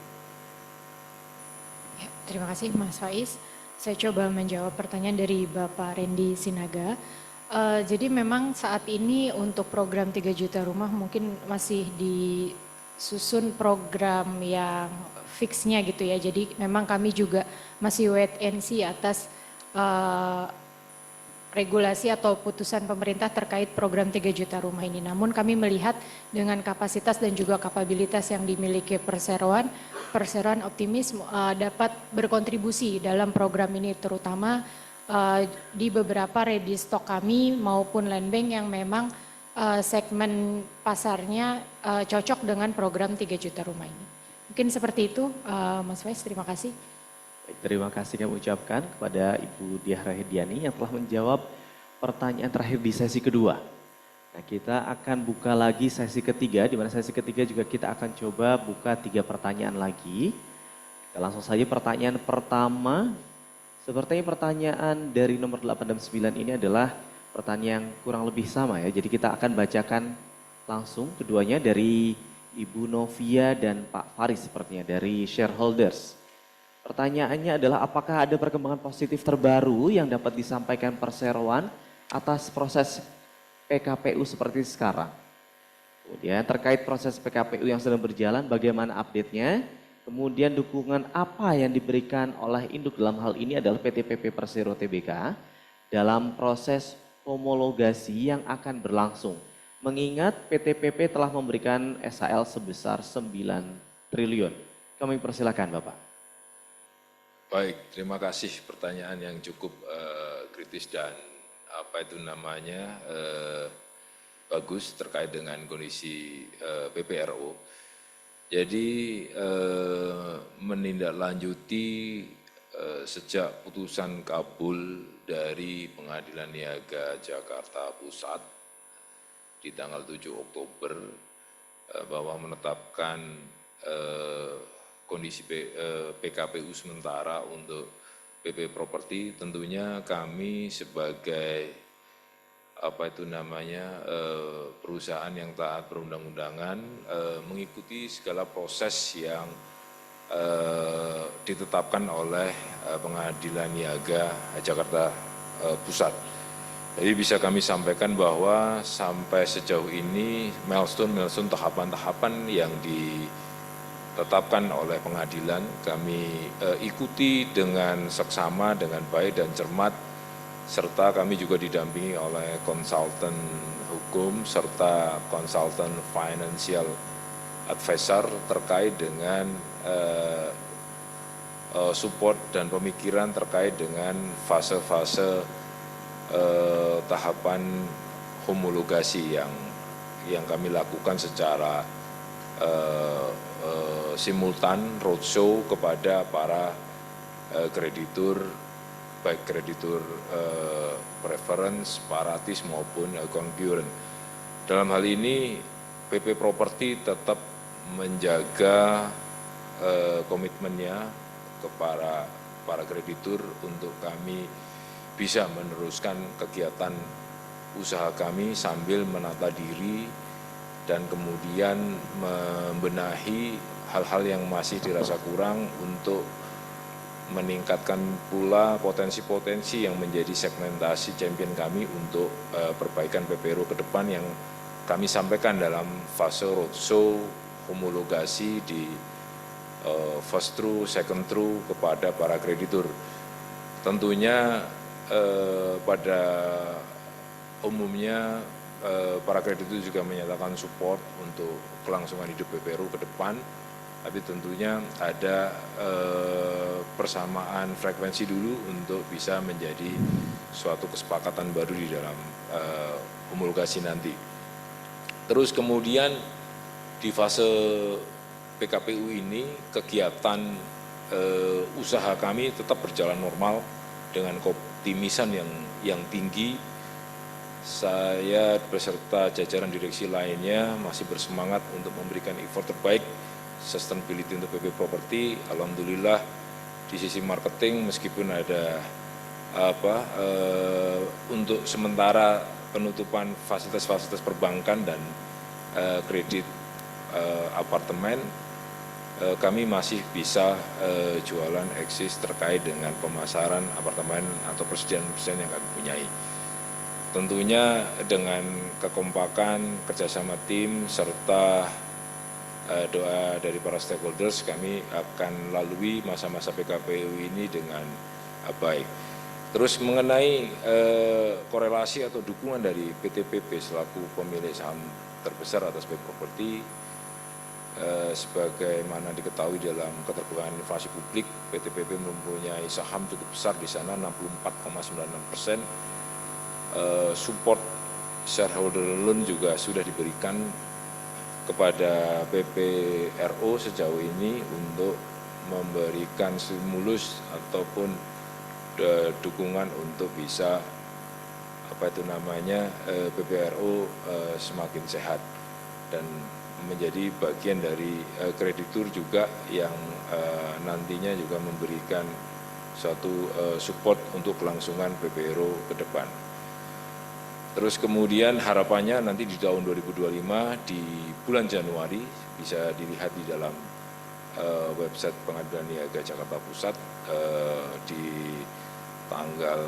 Ya, terima kasih Mas Faiz. Saya coba menjawab pertanyaan dari Bapak Randy Sinaga. Jadi memang saat ini untuk program 3 juta rumah mungkin masih disusun program yang fixnya gitu ya. Jadi memang kami juga masih wait and see atas regulasi atau putusan pemerintah terkait program 3 juta rumah ini. Namun kami melihat dengan kapasitas dan juga kapabilitas yang dimiliki Perseroan optimis dapat berkontribusi dalam program ini, terutama di beberapa ready stock kami maupun land bank yang memang segmen pasarnya cocok dengan program 3 juta rumah ini. Mungkin seperti itu, Mas Wes, terima kasih. Baik, terima kasih kami ucapkan kepada Ibu Diah Rahidiani yang telah menjawab pertanyaan terakhir di sesi kedua. Nah, kita akan buka lagi sesi ketiga, di mana sesi ketiga juga kita akan coba buka 3 pertanyaan lagi. Kita langsung saja pertanyaan pertama. Sepertinya pertanyaan dari nomor 8 dan 9 ini adalah pertanyaan yang kurang lebih sama ya. Jadi kita akan bacakan langsung keduanya dari Ibu Novia dan Pak Faris sepertinya dari shareholders. Pertanyaannya adalah apakah ada perkembangan positif terbaru yang dapat disampaikan Perseroan atas proses PKPU seperti sekarang. Kemudian terkait proses PKPU yang sedang berjalan bagaimana update-nya. Kemudian dukungan apa yang diberikan oleh induk dalam hal ini adalah PT PP Persero Tbk dalam proses homologasi yang akan berlangsung. Mengingat PT PP telah memberikan SHL sebesar 9 triliun. Kami persilakan Bapak. Baik, terima kasih pertanyaan yang cukup kritis dan bagus terkait dengan kondisi PPRO. Jadi menindaklanjuti sejak putusan kabul dari Pengadilan Niaga Jakarta Pusat di tanggal 7 Oktober bahwa menetapkan kondisi PKPU sementara untuk PP Properti, tentunya kami sebagai perusahaan yang taat perundang-undangan mengikuti segala proses yang ditetapkan oleh Pengadilan Niaga Jakarta Pusat. Jadi bisa kami sampaikan bahwa sampai sejauh ini milestone tahapan-tahapan yang ditetapkan oleh pengadilan kami ikuti dengan seksama, dengan baik dan cermat, serta kami juga didampingi oleh konsultan hukum serta konsultan financial advisor terkait dengan support dan pemikiran terkait dengan fase-fase tahapan homologasi yang kami lakukan secara simultan roadshow kepada para kreditur, baik kreditur preference, paratis maupun concurrent. Dalam hal ini PP Properti tetap menjaga komitmennya kepada para kreditur untuk kami bisa meneruskan kegiatan usaha kami sambil menata diri dan kemudian membenahi hal-hal yang masih dirasa kurang untuk meningkatkan pula potensi-potensi yang menjadi segmentasi champion kami untuk perbaikan PPRO ke depan yang kami sampaikan dalam fase roadshow homologasi di first true, second true kepada para kreditur. Tentunya pada umumnya para kreditur juga menyatakan support untuk kelangsungan hidup PPRO ke depan, tapi tentunya ada persamaan frekuensi dulu untuk bisa menjadi suatu kesepakatan baru di dalam homologasi nanti. Terus kemudian di fase PKPU ini kegiatan usaha kami tetap berjalan normal dengan keoptimisan yang tinggi. Saya beserta jajaran direksi lainnya masih bersemangat untuk memberikan effort terbaik sustainability untuk PP Properti. Alhamdulillah di sisi marketing meskipun ada untuk sementara penutupan fasilitas-fasilitas perbankan dan kredit apartemen, kami masih bisa jualan eksis terkait dengan pemasaran apartemen atau persediaan-persediaan yang kami punyai. Tentunya dengan kekompakan, kerjasama tim, serta doa dari para stakeholders, kami akan lalui masa-masa PKPU ini dengan baik. Terus mengenai korelasi atau dukungan dari PT PP selaku pemilik saham terbesar atas PP Property, sebagaimana diketahui dalam keterbukaan informasi publik, PT PP mempunyai saham cukup besar di sana 64,96%. Support shareholder loan juga sudah diberikan kepada PPRO sejauh ini untuk memberikan stimulus ataupun dukungan untuk bisa PPRO semakin sehat dan menjadi bagian dari kreditur juga yang nantinya juga memberikan suatu support untuk kelangsungan PPRO ke depan. Terus kemudian harapannya nanti di tahun 2025 di bulan Januari bisa dilihat di dalam website Pengadilan Niaga Jakarta Pusat di tanggal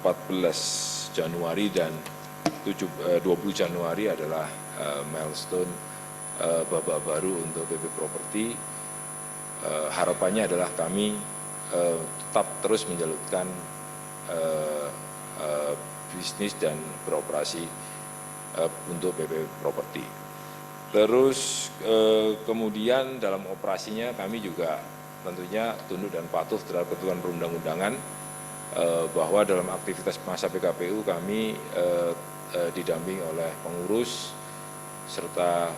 14 Januari dan 20 Januari adalah milestone babak baru untuk PP Property. Harapannya adalah kami tetap terus menjalankan bisnis dan beroperasi untuk PP Property. Terus kemudian dalam operasinya kami juga tentunya tunduk dan patuh terhadap ketentuan perundang-undangan, bahwa dalam aktivitas masa PKPU kami didampingi oleh pengurus serta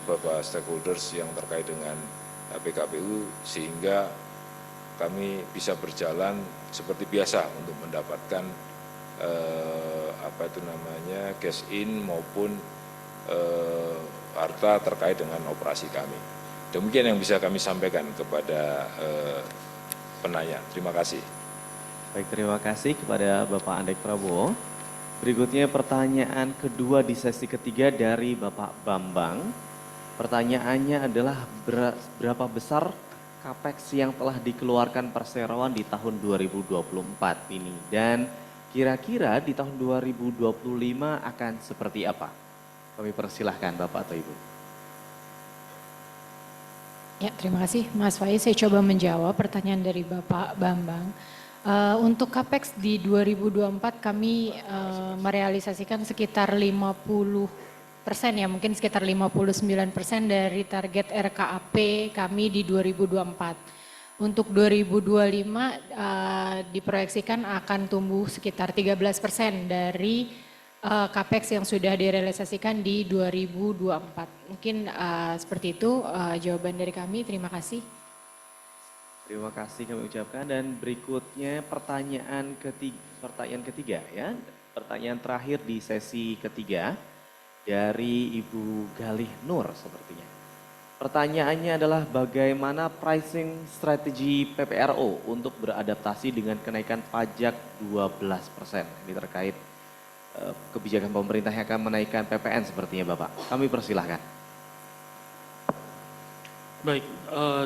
beberapa stakeholders yang terkait dengan PKPU sehingga kami bisa berjalan seperti biasa untuk mendapatkan cash in maupun harta terkait dengan operasi kami. Demikian yang bisa kami sampaikan kepada penanya. Terima kasih. Baik, terima kasih kepada Bapak Andek Prabowo. Berikutnya pertanyaan kedua di sesi ketiga dari Bapak Bambang. Pertanyaannya adalah berapa besar Capex yang telah dikeluarkan perseroan di tahun 2024 ini, dan kira-kira di tahun 2025 akan seperti apa? Kami persilahkan Bapak atau Ibu. Ya, terima kasih Mas Faiz. Saya coba menjawab pertanyaan dari Bapak Bambang. Untuk Capex di 2024 kami merealisasikan sekitar 50%, ya mungkin sekitar 59% dari target RKAP kami di 2024. Untuk 2025 diproyeksikan akan tumbuh sekitar 13% dari Capex yang sudah direalisasikan di 2024. Mungkin seperti itu jawaban dari kami. Terima kasih. Terima kasih kami ucapkan, dan berikutnya pertanyaan ketiga ya. Pertanyaan terakhir di sesi ketiga dari Ibu Galih Nur sepertinya. Pertanyaannya adalah bagaimana pricing strategi PPRO untuk beradaptasi dengan kenaikan pajak 12%. Ini terkait kebijakan pemerintah yang akan menaikkan PPN sepertinya Bapak. Kami persilahkan. Baik,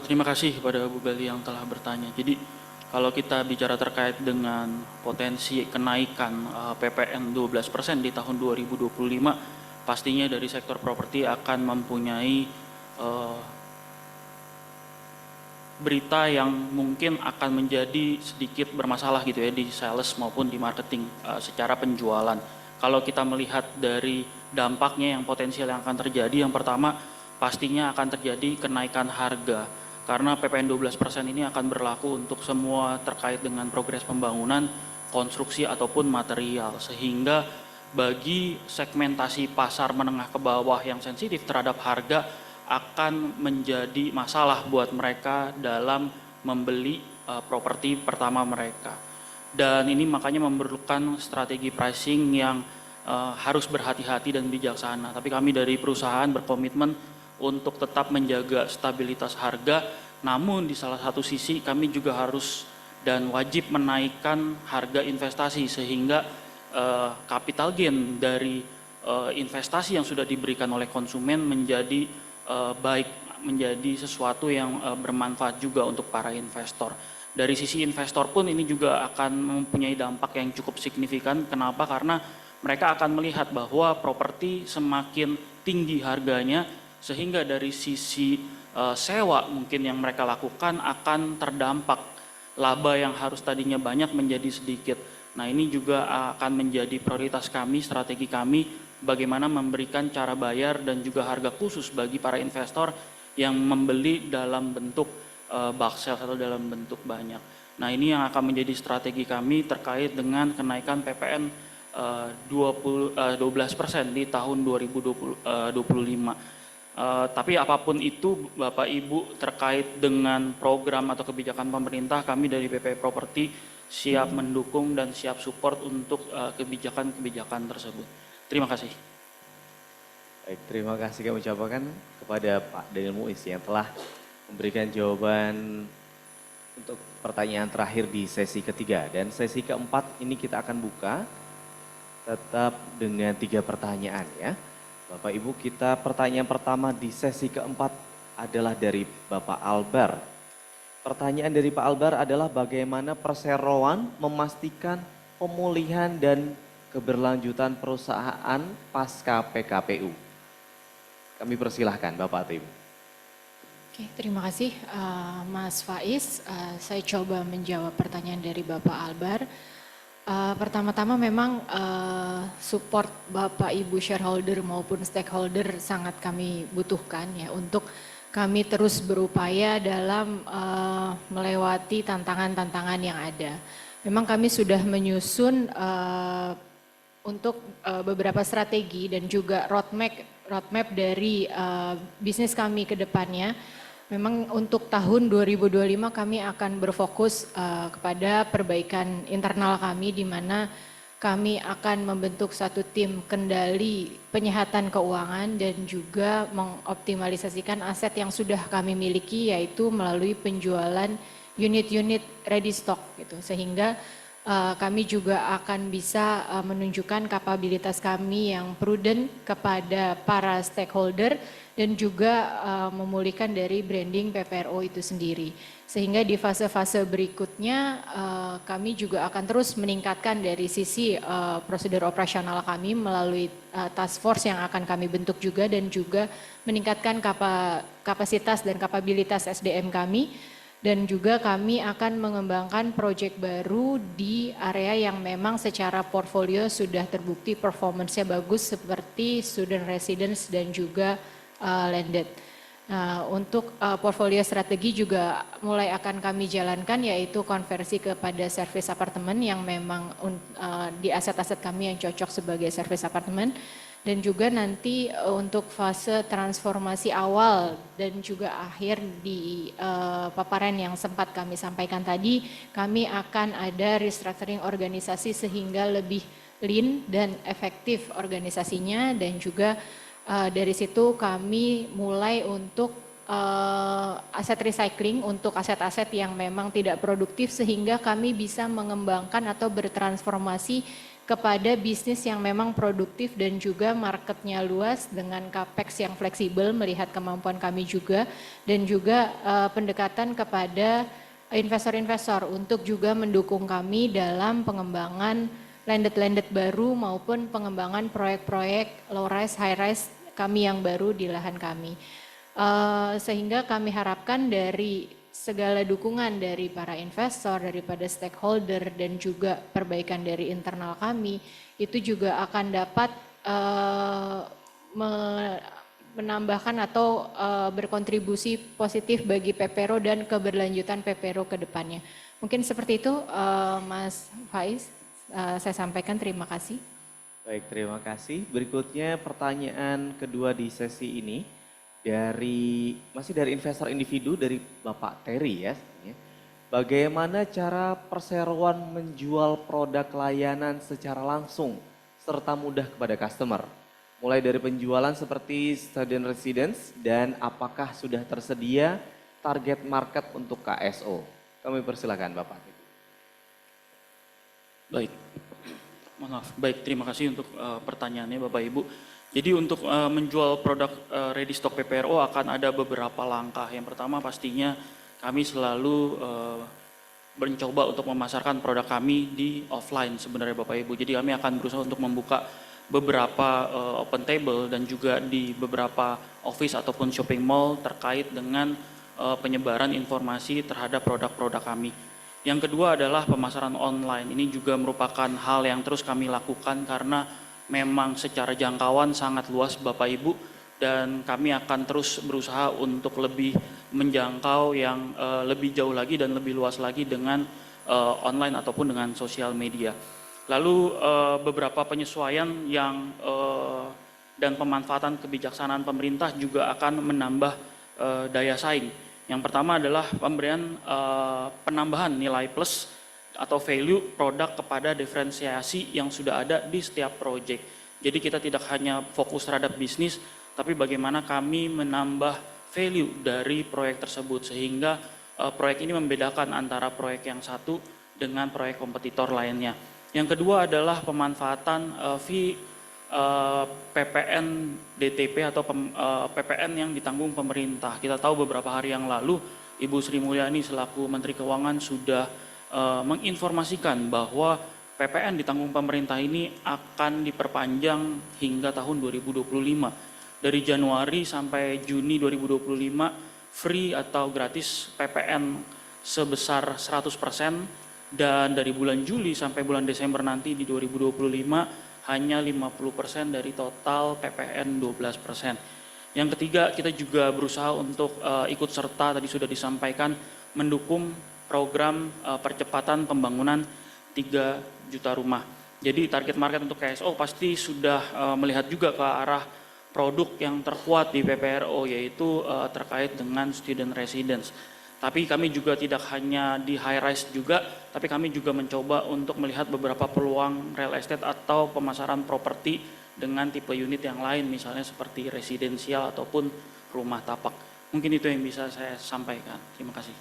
terima kasih kepada Bu Gali yang telah bertanya. Jadi kalau kita bicara terkait dengan potensi kenaikan PPN 12% di tahun 2025, pastinya dari sektor properti akan mempunyai berita yang mungkin akan menjadi sedikit bermasalah gitu ya di sales maupun di marketing secara penjualan. Kalau kita melihat dari dampaknya yang potensial yang akan terjadi, yang pertama pastinya akan terjadi kenaikan harga karena PPN 12% ini akan berlaku untuk semua terkait dengan progres pembangunan, konstruksi ataupun material, sehingga bagi segmentasi pasar menengah ke bawah yang sensitif terhadap harga akan menjadi masalah buat mereka dalam membeli properti pertama mereka. Dan ini makanya memerlukan strategi pricing yang harus berhati-hati dan bijaksana. Tapi kami dari perusahaan berkomitmen untuk tetap menjaga stabilitas harga, namun di salah satu sisi kami juga harus dan wajib menaikkan harga investasi sehingga capital gain dari investasi yang sudah diberikan oleh konsumen menjadi baik, menjadi sesuatu yang bermanfaat juga untuk para investor. Dari sisi investor pun ini juga akan mempunyai dampak yang cukup signifikan. Kenapa? Karena mereka akan melihat bahwa properti semakin tinggi harganya, sehingga dari sisi sewa mungkin yang mereka lakukan akan terdampak laba yang harus tadinya banyak menjadi sedikit. Nah, ini juga akan menjadi prioritas kami, strategi kami, bagaimana memberikan cara bayar dan juga harga khusus bagi para investor yang membeli dalam bentuk bulk sales atau dalam bentuk banyak. Nah, ini yang akan menjadi strategi kami terkait dengan kenaikan PPN 12% di tahun 2025. Tapi apapun itu Bapak Ibu terkait dengan program atau kebijakan pemerintah, kami dari BP Property siap mendukung dan siap support untuk kebijakan-kebijakan tersebut. Terima kasih. Baik, terima kasih kami ucapkan kepada Pak Daniel Muiz yang telah memberikan jawaban untuk pertanyaan terakhir di sesi ketiga. Dan sesi keempat ini kita akan buka tetap dengan 3 pertanyaan ya. Bapak Ibu, kita pertanyaan pertama di sesi keempat adalah dari Bapak Albar. Pertanyaan dari Pak Albar adalah bagaimana perseroan memastikan pemulihan dan keberlanjutan perusahaan pasca PKPU. Kami persilahkan Bapak atau Ibu. Oke, terima kasih Mas Faiz. Saya coba menjawab pertanyaan dari Bapak Albar. Pertama-tama memang support Bapak Ibu shareholder maupun stakeholder sangat kami butuhkan ya untuk kami terus berupaya dalam melewati tantangan-tantangan yang ada. Memang kami sudah menyusun untuk beberapa strategi dan juga roadmap dari bisnis kami ke depannya. Memang untuk tahun 2025 kami akan berfokus kepada perbaikan internal kami di mana kami akan membentuk satu tim kendali penyehatan keuangan dan juga mengoptimalisasikan aset yang sudah kami miliki yaitu melalui penjualan unit-unit ready stock gitu. Sehingga kami juga akan bisa menunjukkan kapabilitas kami yang prudent kepada para stakeholder dan juga memulihkan dari branding PPRO itu sendiri. Sehingga di fase-fase berikutnya kami juga akan terus meningkatkan dari sisi prosedur operasional kami melalui task force yang akan kami bentuk juga dan juga meningkatkan kapasitas dan kapabilitas SDM kami. Dan juga kami akan mengembangkan proyek baru di area yang memang secara portfolio sudah terbukti performance-nya bagus seperti student residence dan juga landed. Nah, untuk portfolio strategi juga mulai akan kami jalankan yaitu konversi kepada service apartemen yang memang di aset-aset kami yang cocok sebagai service apartemen. Dan juga nanti untuk fase transformasi awal dan juga akhir di paparan yang sempat kami sampaikan tadi, kami akan ada restructuring organisasi sehingga lebih lean dan efektif organisasinya dan juga dari situ kami mulai untuk aset recycling untuk aset-aset yang memang tidak produktif sehingga kami bisa mengembangkan atau bertransformasi kepada bisnis yang memang produktif dan juga marketnya luas dengan capex yang fleksibel melihat kemampuan kami juga dan juga pendekatan kepada investor-investor untuk juga mendukung kami dalam pengembangan landed baru maupun pengembangan proyek-proyek low rise, high rise kami yang baru di lahan kami. Sehingga kami harapkan dari segala dukungan dari para investor, daripada stakeholder dan juga perbaikan dari internal kami itu juga akan dapat menambahkan atau berkontribusi positif bagi PPRO dan keberlanjutan PPRO ke depannya. Mungkin seperti itu Mas Faiz, saya sampaikan terima kasih. Baik, terima kasih. Berikutnya pertanyaan kedua di sesi ini. Masih dari investor individu dari Bapak Terry ya. Bagaimana cara perseroan menjual produk layanan secara langsung serta mudah kepada customer? Mulai dari penjualan seperti student residence dan apakah sudah tersedia target market untuk KSO? Kami persilakan Bapak. Baik, maaf. Baik, terima kasih untuk pertanyaannya Bapak Ibu. Jadi untuk menjual produk ready stock PPRO akan ada beberapa langkah. Yang pertama pastinya kami selalu mencoba untuk memasarkan produk kami di offline sebenarnya Bapak Ibu. Jadi kami akan berusaha untuk membuka beberapa open table dan juga di beberapa office ataupun shopping mall terkait dengan penyebaran informasi terhadap produk-produk kami. Yang kedua adalah pemasaran online. Ini juga merupakan hal yang terus kami lakukan karena memang secara jangkauan sangat luas Bapak Ibu, dan kami akan terus berusaha untuk lebih menjangkau yang lebih jauh lagi dan lebih luas lagi dengan online ataupun dengan sosial media. Lalu beberapa penyesuaian yang dan pemanfaatan kebijaksanaan pemerintah juga akan menambah daya saing. Yang pertama adalah pemberian penambahan nilai plus atau value produk kepada diferensiasi yang sudah ada di setiap proyek. Jadi kita tidak hanya fokus terhadap bisnis, tapi bagaimana kami menambah value dari proyek tersebut sehingga proyek ini membedakan antara proyek yang satu dengan proyek kompetitor lainnya. Yang kedua adalah pemanfaatan PPN DTP atau PPN yang ditanggung pemerintah. Kita tahu beberapa hari yang lalu Ibu Sri Mulyani selaku Menteri Keuangan sudah menginformasikan bahwa PPN ditanggung pemerintah ini akan diperpanjang hingga tahun 2025. Dari Januari sampai Juni 2025 free atau gratis PPN sebesar 100%, dan dari bulan Juli sampai bulan Desember nanti di 2025 hanya 50% dari total PPN 12%. Yang ketiga, kita juga berusaha untuk ikut serta, tadi sudah disampaikan, mendukung program percepatan pembangunan 3 juta rumah. Jadi target market untuk KSO pasti sudah melihat juga ke arah produk yang terkuat di PPRO, yaitu terkait dengan student residence. Tapi kami juga tidak hanya di high rise juga, tapi kami juga mencoba untuk melihat beberapa peluang real estate atau pemasaran properti dengan tipe unit yang lain, misalnya seperti residensial ataupun rumah tapak. Mungkin itu yang bisa saya sampaikan. Terima kasih.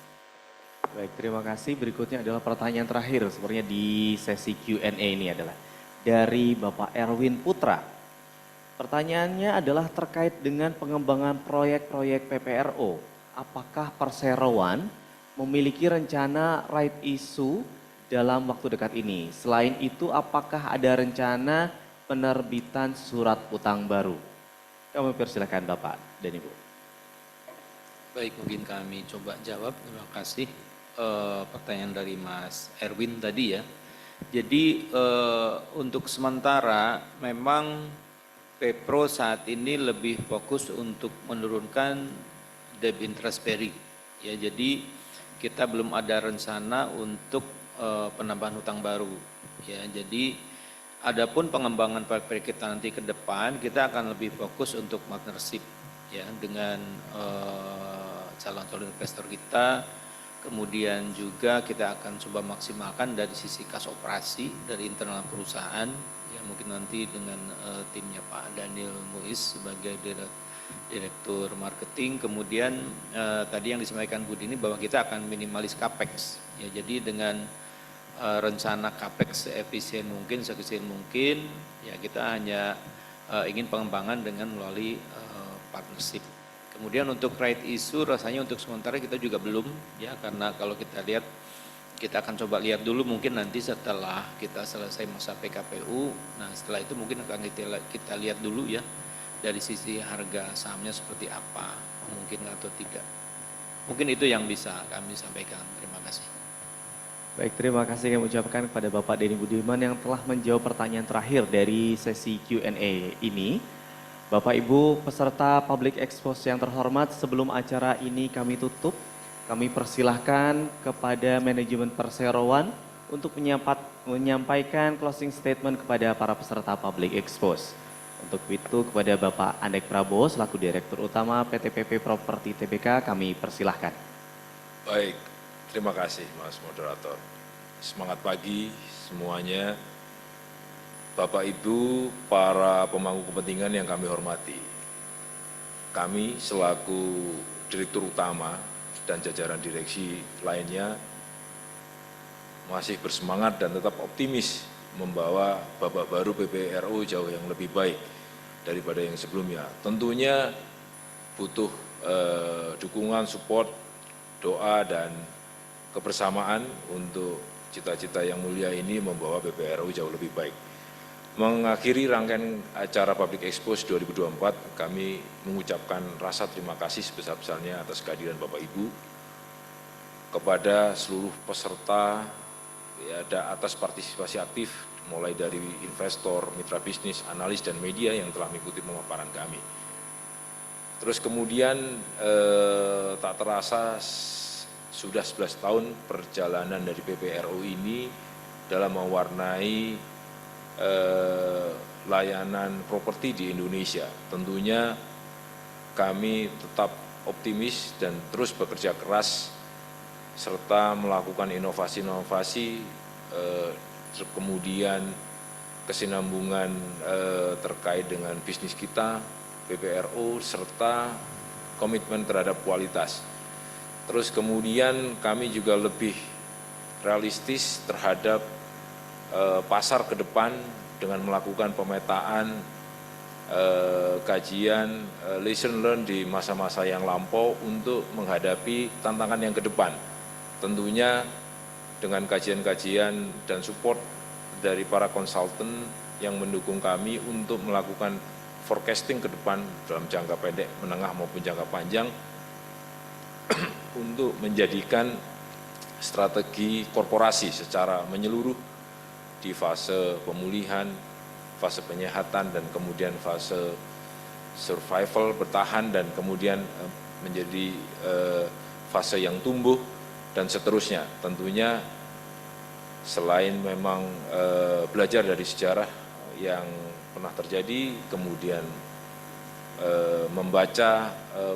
Baik, terima kasih. Berikutnya adalah pertanyaan terakhir, sepertinya di sesi Q&A ini adalah dari Bapak Erwin Putra. Pertanyaannya adalah terkait dengan pengembangan proyek-proyek PPRO. Apakah perseroan memiliki rencana right issue dalam waktu dekat ini? Selain itu, apakah ada rencana penerbitan surat utang baru? Kami persilakan Bapak dan Ibu. Baik, mungkin kami coba jawab. Terima kasih. Pertanyaan dari Mas Erwin tadi ya. Jadi untuk sementara memang Pepro saat ini lebih fokus untuk menurunkan debit interest bearing. Ya, jadi kita belum ada rencana untuk penambahan hutang baru. Ya, jadi adapun pengembangan proyek kita nanti ke depan, kita akan lebih fokus untuk partnership ya dengan calon-calon investor kita. Kemudian juga kita akan coba maksimalkan dari sisi kas operasi dari internal perusahaan. Ya, mungkin nanti dengan timnya Pak Daniel Muiz sebagai Direktur Marketing. Kemudian tadi yang disampaikan Bu Dini bahwa kita akan minimalis capex. Ya, jadi dengan rencana capex seefisien mungkin, sekecil mungkin, ya kita hanya ingin pengembangan dengan melalui partnership. Kemudian untuk right issue rasanya untuk sementara kita juga belum ya, karena kalau kita lihat, kita akan coba lihat dulu mungkin nanti setelah kita selesai masa PKPU. Nah setelah itu mungkin akan kita lihat dulu ya dari sisi harga sahamnya seperti apa, mungkin atau tidak. Mungkin itu yang bisa kami sampaikan. Terima kasih. Baik, terima kasih kami ucapkan kepada Bapak Denny Budiman yang telah menjawab pertanyaan terakhir dari sesi Q&A ini. Bapak Ibu peserta Public Expose yang terhormat, sebelum acara ini kami tutup, kami persilahkan kepada manajemen perseroan untuk menyampaikan closing statement kepada para peserta Public Expose. Untuk itu kepada Bapak Andek Prabowo selaku Direktur Utama PT PP Properti Tbk kami persilahkan. Baik, terima kasih Mas Moderator. Semangat pagi semuanya. Bapak Ibu, para pemangku kepentingan yang kami hormati. Kami selaku Direktur Utama dan jajaran direksi lainnya masih bersemangat dan tetap optimis membawa babak baru PPRO jauh yang lebih baik daripada yang sebelumnya. Tentunya butuh dukungan, support, doa, dan kebersamaan untuk cita-cita yang mulia ini membawa PPRO jauh lebih baik. Mengakhiri rangkaian acara Public Expose 2024, kami mengucapkan rasa terima kasih sebesar-besarnya atas kehadiran Bapak Ibu. kepada seluruh peserta ya, atas partisipasi aktif mulai dari investor, mitra bisnis, analis, dan media yang telah mengikuti pemaparan kami. Terus kemudian tak terasa sudah 11 tahun perjalanan dari PPRO ini dalam mewarnai layanan properti di Indonesia. Tentunya kami tetap optimis dan terus bekerja keras serta melakukan inovasi-inovasi, kemudian kesinambungan terkait dengan bisnis kita, PPRO, serta komitmen terhadap kualitas. Terus kemudian kami juga lebih realistis terhadap pasar ke depan dengan melakukan pemetaan, kajian, lesson learn di masa-masa yang lampau untuk menghadapi tantangan yang ke depan. Tentunya dengan kajian-kajian dan support dari para konsultan yang mendukung kami untuk melakukan forecasting ke depan dalam jangka pendek, menengah maupun jangka panjang untuk menjadikan strategi korporasi secara menyeluruh di fase pemulihan, fase penyehatan, dan kemudian fase survival, bertahan, dan kemudian menjadi fase yang tumbuh, dan seterusnya. Tentunya selain memang belajar dari sejarah yang pernah terjadi, kemudian membaca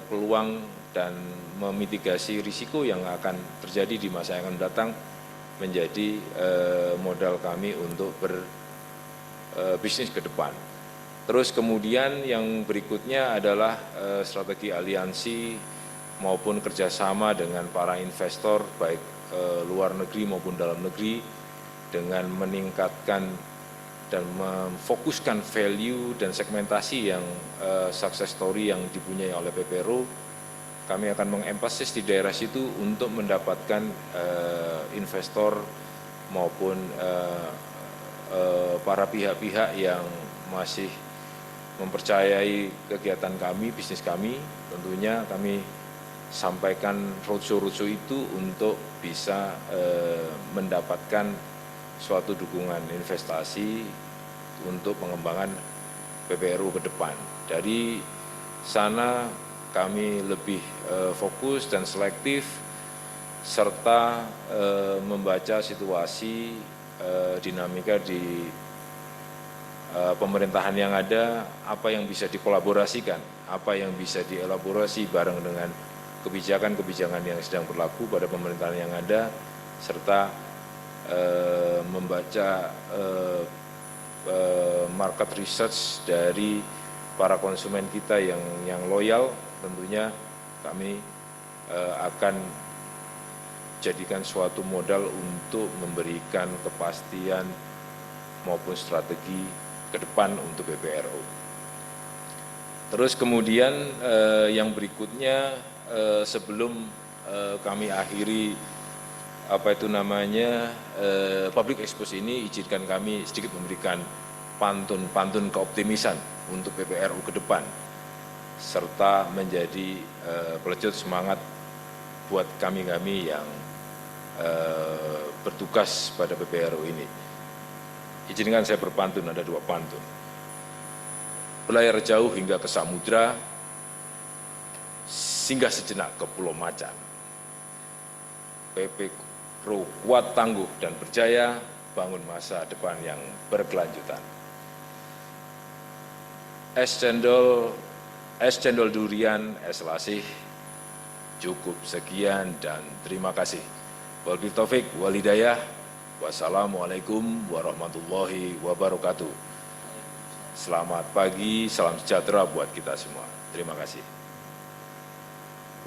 peluang dan memitigasi risiko yang akan terjadi di masa yang akan datang, menjadi modal kami untuk berbisnis ke depan. Terus kemudian yang berikutnya adalah strategi aliansi maupun kerjasama dengan para investor baik luar negeri maupun dalam negeri dengan meningkatkan dan memfokuskan value dan segmentasi yang success story yang dipunyai oleh PPRO. Kami akan mengempasis di daerah situ untuk mendapatkan investor maupun para pihak-pihak yang masih mempercayai kegiatan kami, bisnis kami. Tentunya kami sampaikan roadshow-roadshow itu untuk bisa mendapatkan suatu dukungan investasi untuk pengembangan PPRO ke depan. Dari sana kami lebih fokus dan selektif serta membaca situasi dinamika di pemerintahan yang ada, apa yang bisa dikolaborasikan, apa yang bisa dielaborasi bareng dengan kebijakan-kebijakan yang sedang berlaku pada pemerintahan yang ada, serta membaca market research dari para konsumen kita yang loyal. Tentunya kami akan jadikan suatu modal untuk memberikan kepastian maupun strategi ke depan untuk PPRO. Terus kemudian yang berikutnya sebelum kami akhiri public expose ini, izinkan kami sedikit memberikan pantun keoptimisan untuk PPRO ke depan, serta menjadi pelecut semangat buat kami-kami yang bertugas pada PPRO ini. Izinkan saya berpantun, ada 2 pantun. Belayar jauh hingga ke samudra, singgah sejenak ke Pulau Macan. PPRO kuat, tangguh, dan berjaya, bangun masa depan yang berkelanjutan. Es cendol durian, es lasih, cukup sekian dan terima kasih. Wabillahi taufik wal hidayah. Wassalamualaikum warahmatullahi wabarakatuh. Selamat pagi, salam sejahtera buat kita semua. Terima kasih.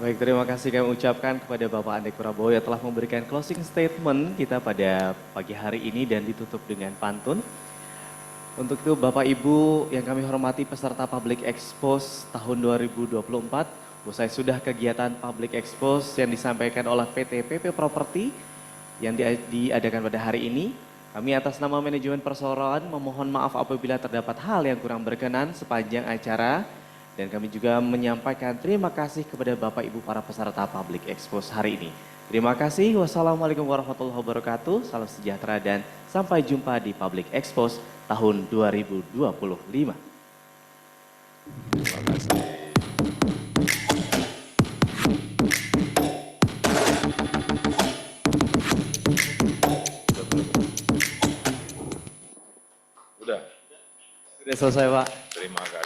Baik, terima kasih kami ucapkan kepada Bapak Ande Prabowo yang telah memberikan closing statement kita pada pagi hari ini dan ditutup dengan pantun. Untuk itu Bapak Ibu yang kami hormati peserta Public Expose tahun 2024, usai sudah kegiatan Public Expose yang disampaikan oleh PT PP Property yang diadakan pada hari ini, kami atas nama manajemen perseroan memohon maaf apabila terdapat hal yang kurang berkenan sepanjang acara, dan kami juga menyampaikan terima kasih kepada Bapak Ibu para peserta Public Expose hari ini. Terima kasih. Wassalamualaikum warahmatullahi wabarakatuh. Salam sejahtera dan sampai jumpa di Public Expos tahun 2025. Terima kasih. Udah, Sudah selesai, Pak. terima kasih.